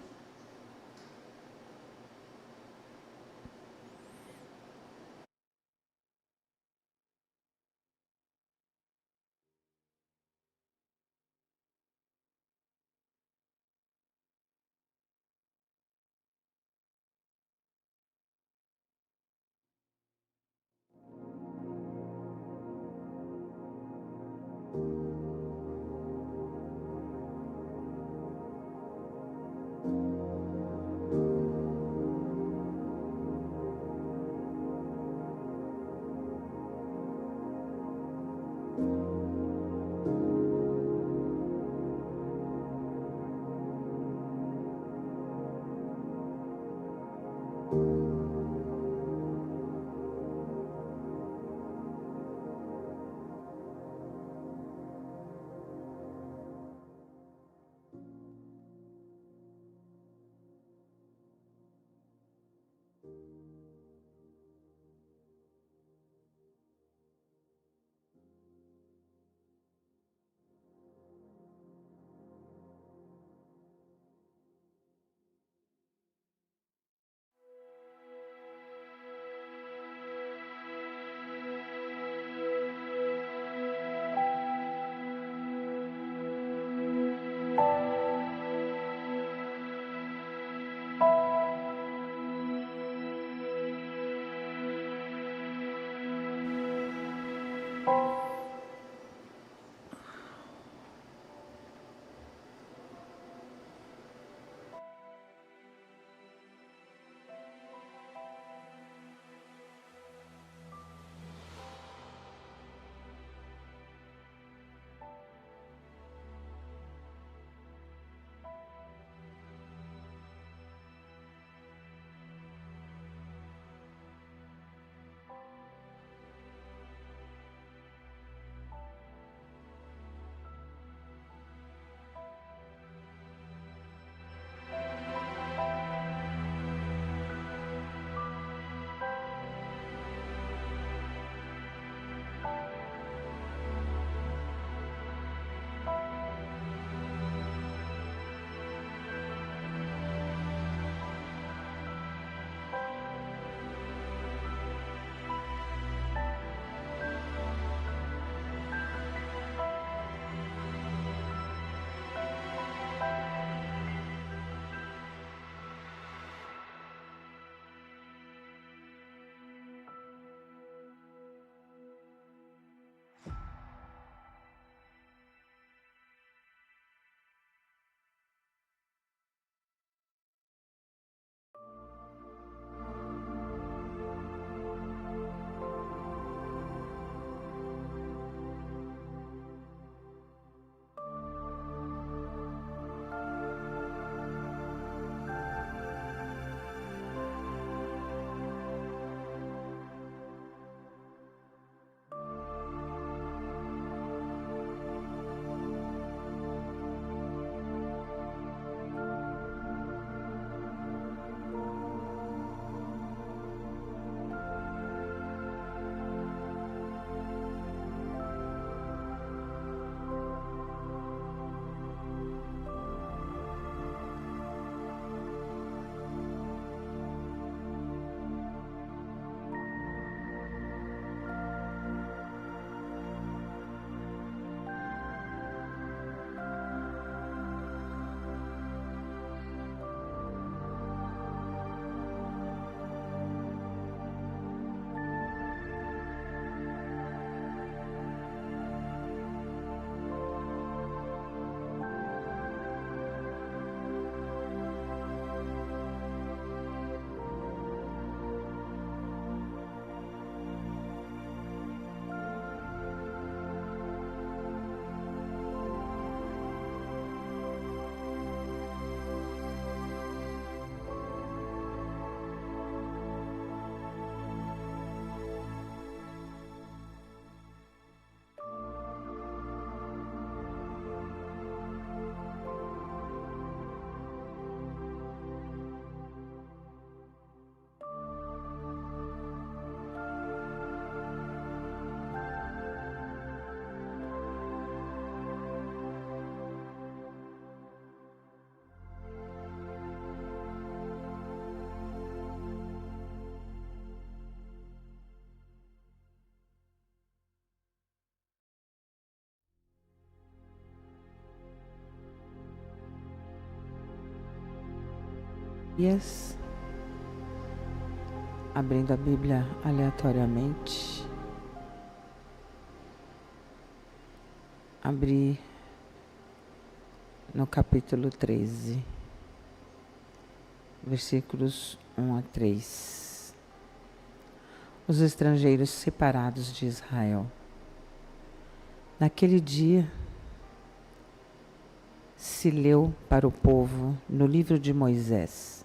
Abrindo a Bíblia aleatoriamente. Abri no capítulo 13, versículos 1 a 3. Os estrangeiros separados de Israel. Naquele dia, se leu para o povo no livro de Moisés.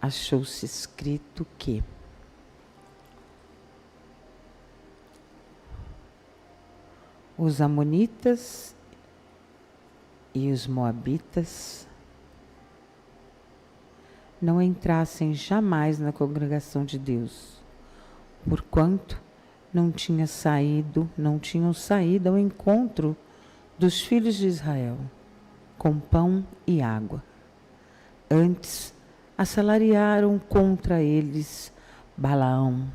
Achou-se escrito que os amonitas e os moabitas não entrassem jamais na congregação de Deus, porquanto não tinham saído ao encontro dos filhos de Israel com pão e água. Antes, assalariaram contra eles Balaão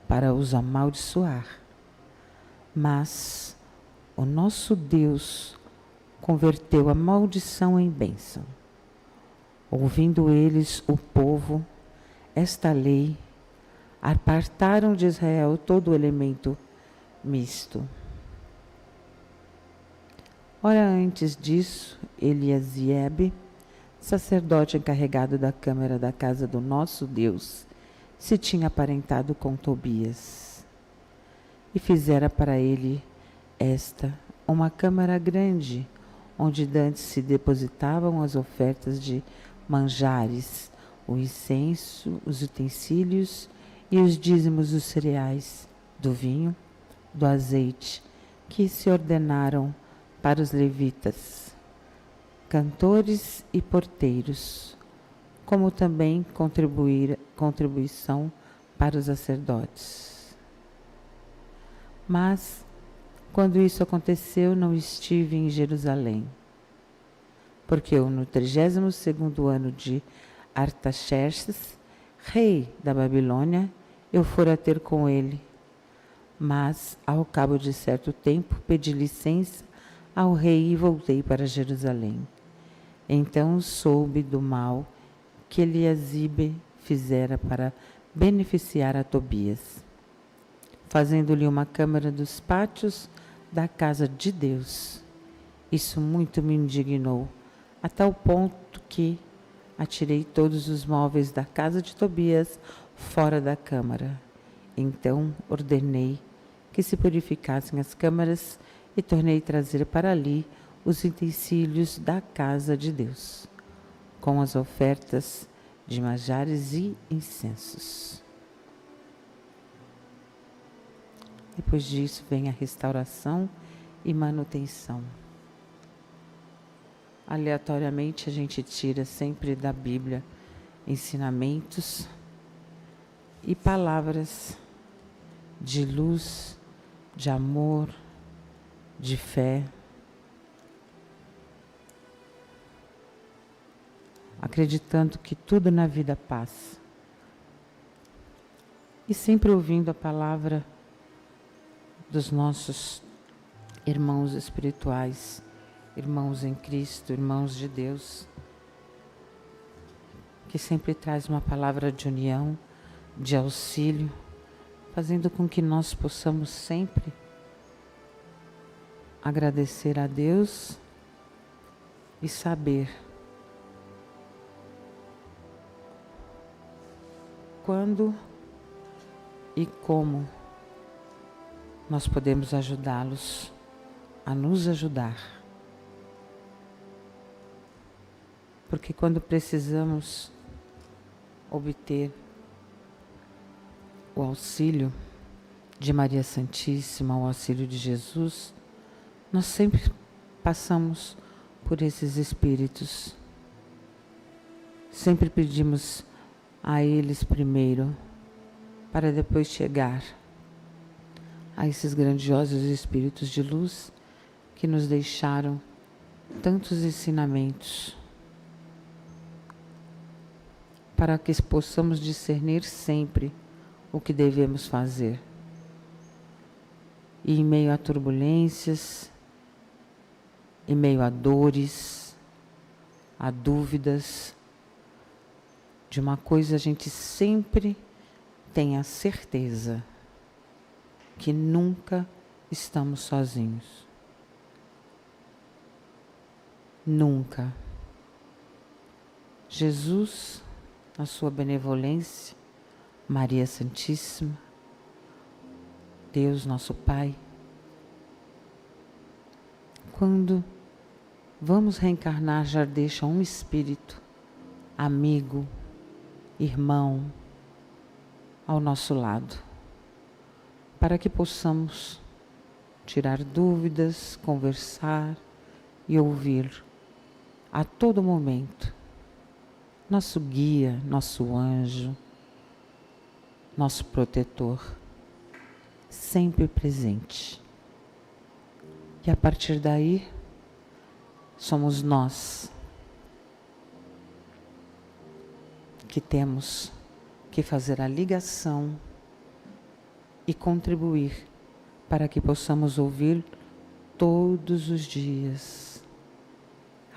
para os amaldiçoar. Mas o nosso Deus converteu a maldição em bênção. Ouvindo eles, o povo, esta lei, apartaram de Israel todo o elemento misto. Ora, antes disso, Eliasiebe, sacerdote encarregado da câmara da casa do nosso Deus, se tinha aparentado com Tobias. E fizera para ele uma câmara grande, onde dantes se depositavam as ofertas de manjares, o incenso, os utensílios e os dízimos dos cereais, do vinho, do azeite, que se ordenaram para os levitas, cantores e porteiros, como também contribuição para os sacerdotes. Mas, quando isso aconteceu, não estive em Jerusalém, porque eu, no 32º ano de Artaxerxes, rei da Babilônia, eu fora ter com ele. Mas, ao cabo de certo tempo, pedi licença ao rei e voltei para Jerusalém. Então soube do mal que Eliasibe fizera para beneficiar a Tobias, fazendo-lhe uma câmara dos pátios da casa de Deus. Isso muito me indignou, a tal ponto que atirei todos os móveis da casa de Tobias fora da câmara. Então ordenei que se purificassem as câmaras e tornei trazer para ali os utensílios da casa de Deus, com as ofertas de manjares e incensos. Depois disso vem a restauração e manutenção. Aleatoriamente a gente tira sempre da Bíblia ensinamentos e palavras de luz, de amor, de fé, acreditando que tudo na vida passa e sempre ouvindo a palavra dos nossos irmãos espirituais, irmãos em Cristo, irmãos de Deus, que sempre traz uma palavra de união, de auxílio, fazendo com que nós possamos sempre agradecer a Deus e saber quando e como nós podemos ajudá-los a nos ajudar. Porque quando precisamos obter o auxílio de Maria Santíssima, o auxílio de Jesus, nós sempre passamos por esses espíritos. Sempre pedimos a eles primeiro, para depois chegar a esses grandiosos espíritos de luz que nos deixaram tantos ensinamentos, para que possamos discernir sempre o que devemos fazer. E em meio a turbulências, em meio a dores, a dúvidas, de uma coisa a gente sempre tem a certeza, que nunca estamos sozinhos. Nunca. Jesus, na sua benevolência, Maria Santíssima, Deus nosso Pai, quando vamos reencarnar, já deixa um espírito, amigo, irmão, ao nosso lado, para que possamos tirar dúvidas, conversar e ouvir a todo momento nosso guia, nosso anjo, nosso protetor, sempre presente. E a partir daí, somos nós que temos que fazer a ligação e contribuir para que possamos ouvir todos os dias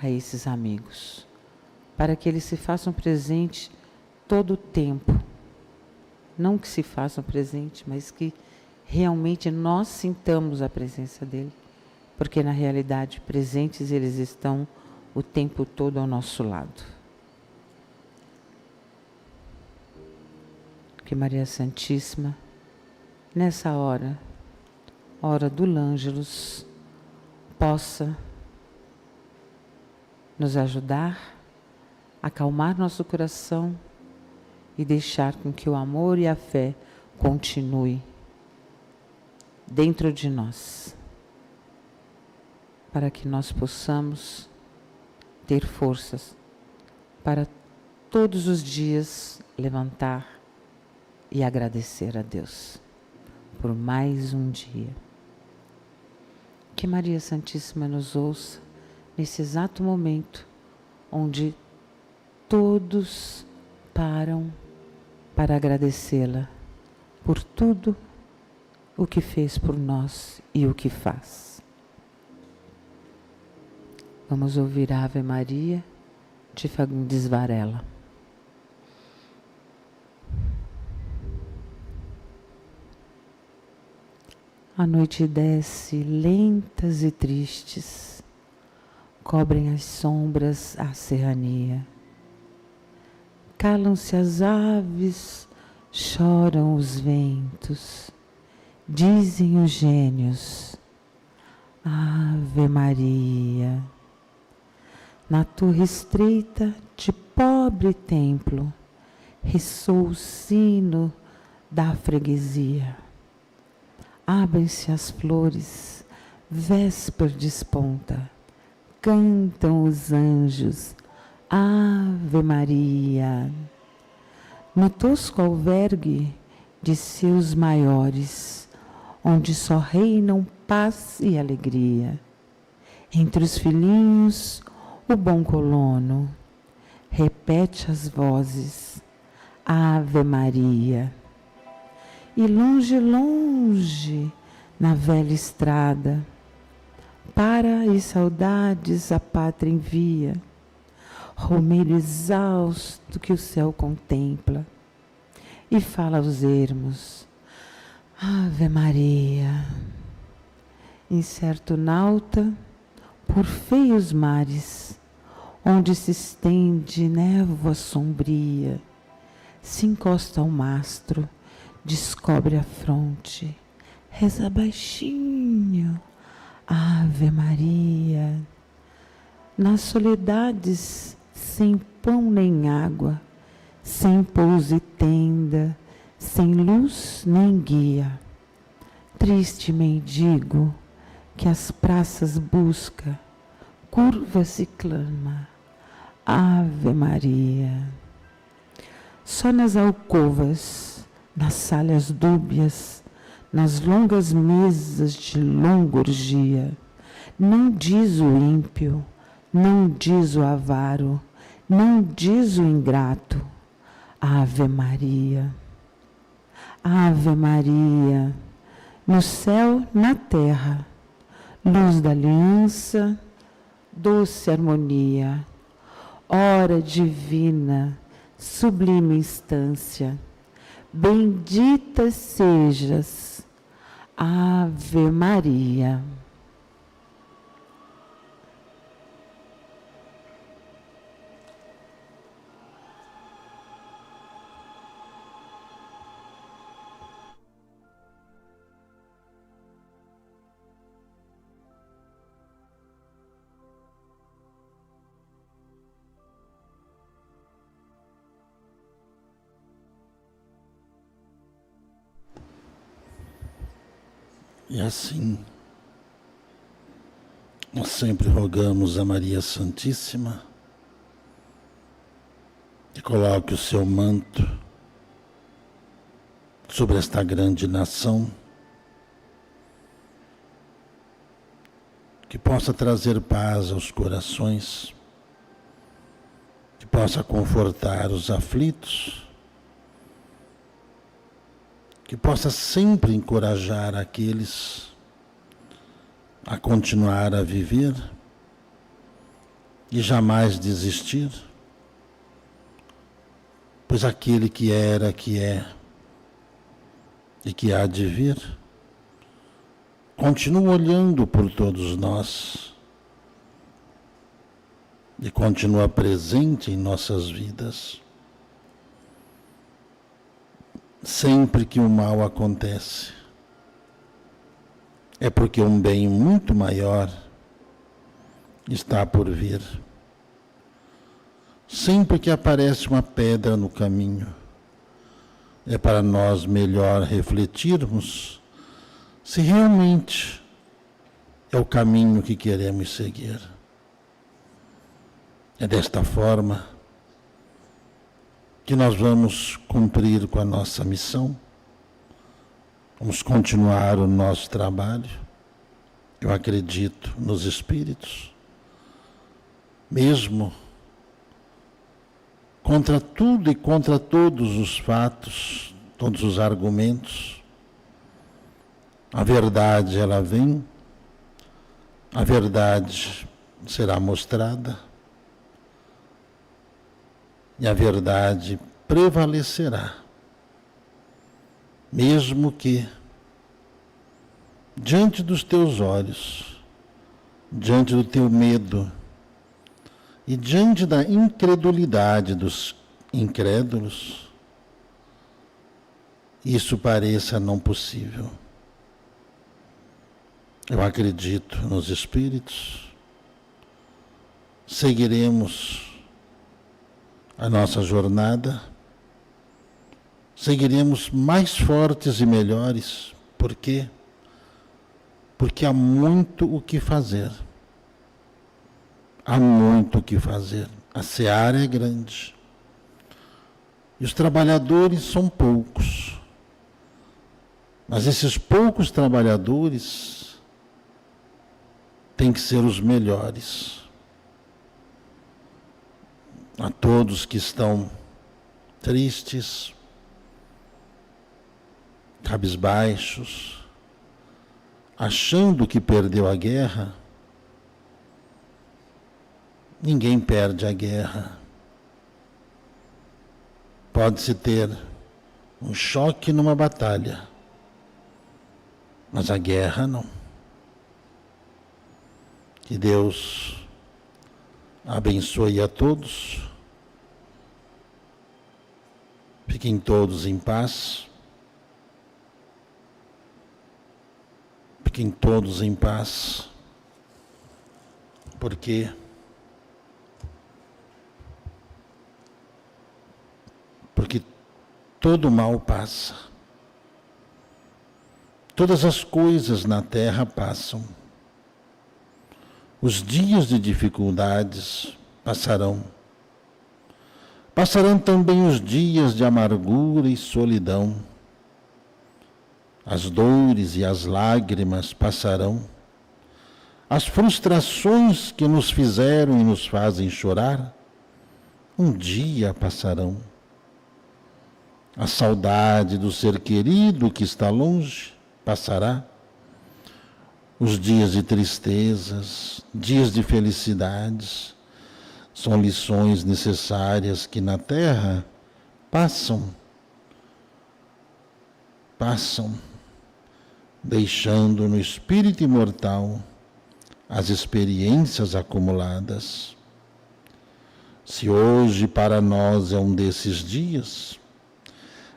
a esses amigos, para que eles se façam presente todo o tempo. Não que se façam presente, mas que realmente nós sintamos a presença dele, porque na realidade presentes eles estão o tempo todo ao nosso lado. Que Maria Santíssima, nessa hora, hora do Ângelus, possa nos ajudar a acalmar nosso coração e deixar com que o amor e a fé continue dentro de nós, para que nós possamos ter forças para todos os dias levantar e agradecer a Deus por mais um dia. Que Maria Santíssima nos ouça nesse exato momento onde todos param para agradecê-la por tudo o que fez por nós e o que faz. Vamos ouvir a Ave Maria de Fagundes Varela. A noite desce, lentas e tristes, cobrem as sombras a serrania. Calam-se as aves, choram os ventos, dizem os gênios, Ave Maria. Na torre estreita de pobre templo, ressoa o sino da freguesia. Abrem-se as flores, véspera desponta, cantam os anjos, Ave Maria. No tosco albergue de seus maiores, onde só reinam paz e alegria, entre os filhinhos, o bom colono repete as vozes, Ave Maria. E longe, longe, na velha estrada, para e saudades a pátria envia, romeiro exausto que o céu contempla, e fala aos ermos, Ave Maria. Incerto nauta, por feios mares, onde se estende névoa sombria, se encosta ao mastro, descobre a fronte, reza baixinho, Ave Maria. Nas soledades, sem pão nem água, sem pouso e tenda, sem luz nem guia, triste mendigo que as praças busca, curva-se e clama, Ave Maria. Só nas alcovas, nas salas dúbias, nas longas mesas de longa orgia, não diz o ímpio, não diz o avaro, não diz o ingrato, Ave Maria. Ave Maria, no céu, na terra, luz da aliança, doce harmonia, hora divina, sublime instância, bendita sejas, Ave Maria. E assim, nós sempre rogamos a Maria Santíssima que coloque o seu manto sobre esta grande nação, que possa trazer paz aos corações, que possa confortar os aflitos, que possa sempre encorajar aqueles a continuar a viver e jamais desistir, pois aquele que era, que é e que há de vir, continua olhando por todos nós e continua presente em nossas vidas. Sempre que o mal acontece, é porque um bem muito maior está por vir. Sempre que aparece uma pedra no caminho, é para nós melhor refletirmos se realmente é o caminho que queremos seguir. É desta forma que nós vamos cumprir com a nossa missão, vamos continuar o nosso trabalho. Eu acredito nos espíritos, mesmo contra tudo e contra todos os fatos, todos os argumentos. A verdade, ela vem, a verdade será mostrada, e a verdade prevalecerá, mesmo que, diante dos teus olhos, diante do teu medo e diante da incredulidade dos incrédulos, isso pareça não possível. Eu acredito nos espíritos, seguiremos a nossa jornada, seguiremos mais fortes e melhores. Por quê? Porque há muito o que fazer. Há muito o que fazer. A seara é grande. E os trabalhadores são poucos. Mas esses poucos trabalhadores têm que ser os melhores. A todos que estão tristes, cabisbaixos, achando que perdeu a guerra, ninguém perde a guerra. Pode-se ter um choque numa batalha, mas a guerra não. Que Deus abençoe a todos. Fiquem todos em paz. Fiquem todos em paz. Porque todo mal passa. Todas as coisas na terra passam. Os dias de dificuldades passarão. Passarão também os dias de amargura e solidão. As dores e as lágrimas passarão. As frustrações que nos fizeram e nos fazem chorar, um dia passarão. A saudade do ser querido que está longe passará. Os dias de tristezas, dias de felicidades, São lições necessárias que na Terra passam, deixando no espírito imortal as experiências acumuladas. Se hoje para nós é um desses dias,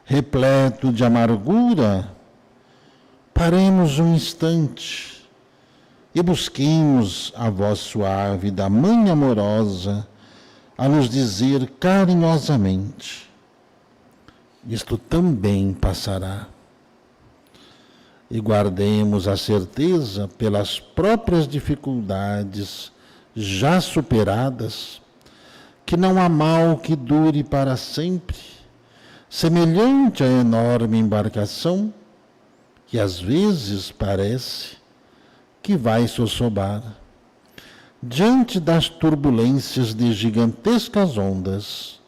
repleto de amargura, paremos um instante e busquemos a voz suave da Mãe amorosa a nos dizer carinhosamente: isto também passará. E guardemos a certeza, pelas próprias dificuldades já superadas, que não há mal que dure para sempre, semelhante à enorme embarcação que às vezes parece que vai sossegar diante das turbulências de gigantescas ondas.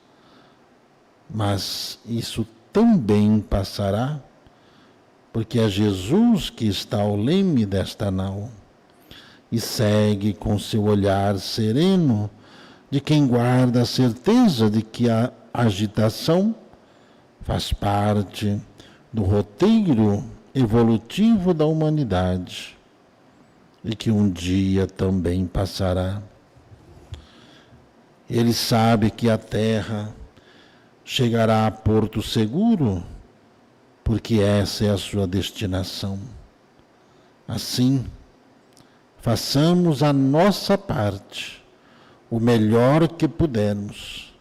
Mas isso também passará, porque é Jesus que está ao leme desta nau e segue com seu olhar sereno de quem guarda a certeza de que a agitação faz parte do roteiro evolutivo da humanidade e que um dia também passará. Ele sabe que a Terra chegará a porto seguro, porque essa é a sua destinação. Assim, façamos a nossa parte, o melhor que pudermos,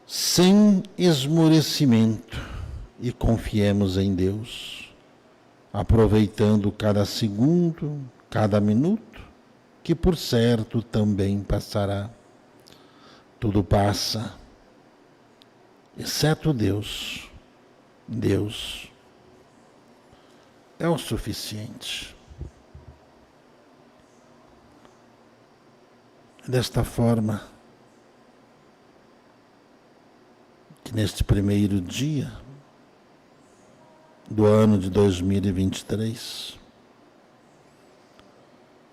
sem esmorecimento, e confiemos em Deus, aproveitando cada segundo, cada minuto, que por certo também passará. Tudo passa, exceto Deus. Deus é o suficiente. Desta forma, que neste primeiro dia do ano de 2023,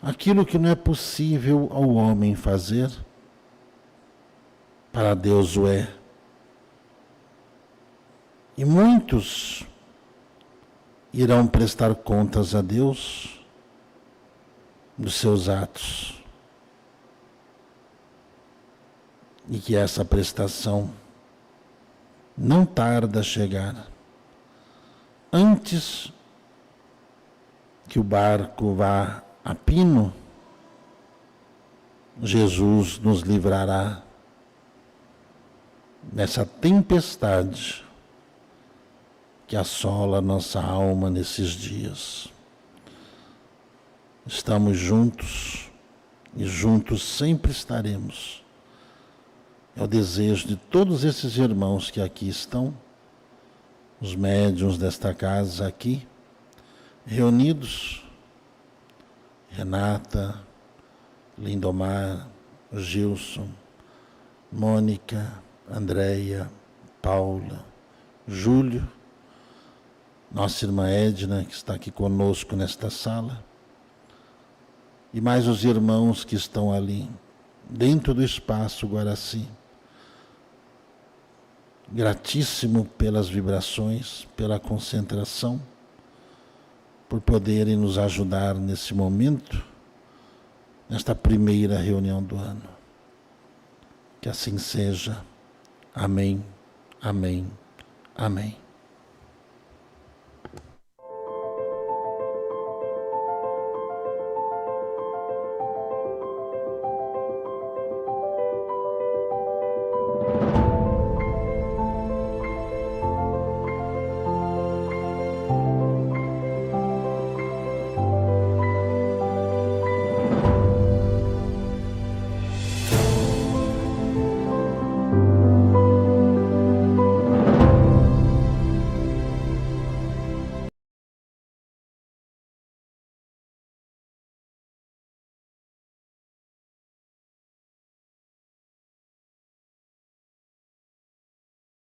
aquilo que não é possível ao homem fazer, para Deus o é. E muitos irão prestar contas a Deus dos seus atos. E que essa prestação não tarda a chegar. Antes que o barco vá a pino, Jesus nos livrará dessa tempestade que assola nossa alma nesses dias. Estamos juntos e juntos sempre estaremos. É o desejo de todos esses irmãos que aqui estão, os médiuns desta casa aqui, reunidos, Renata, Lindomar, Gilson, Mônica, Andréia, Paula, Júlio, nossa irmã Edna, que está aqui conosco nesta sala, e mais os irmãos que estão ali, dentro do espaço Guaraci. Gratíssimo pelas vibrações, pela concentração, por poderem nos ajudar nesse momento, nesta primeira reunião do ano. Que assim seja. Amém, amém, amém.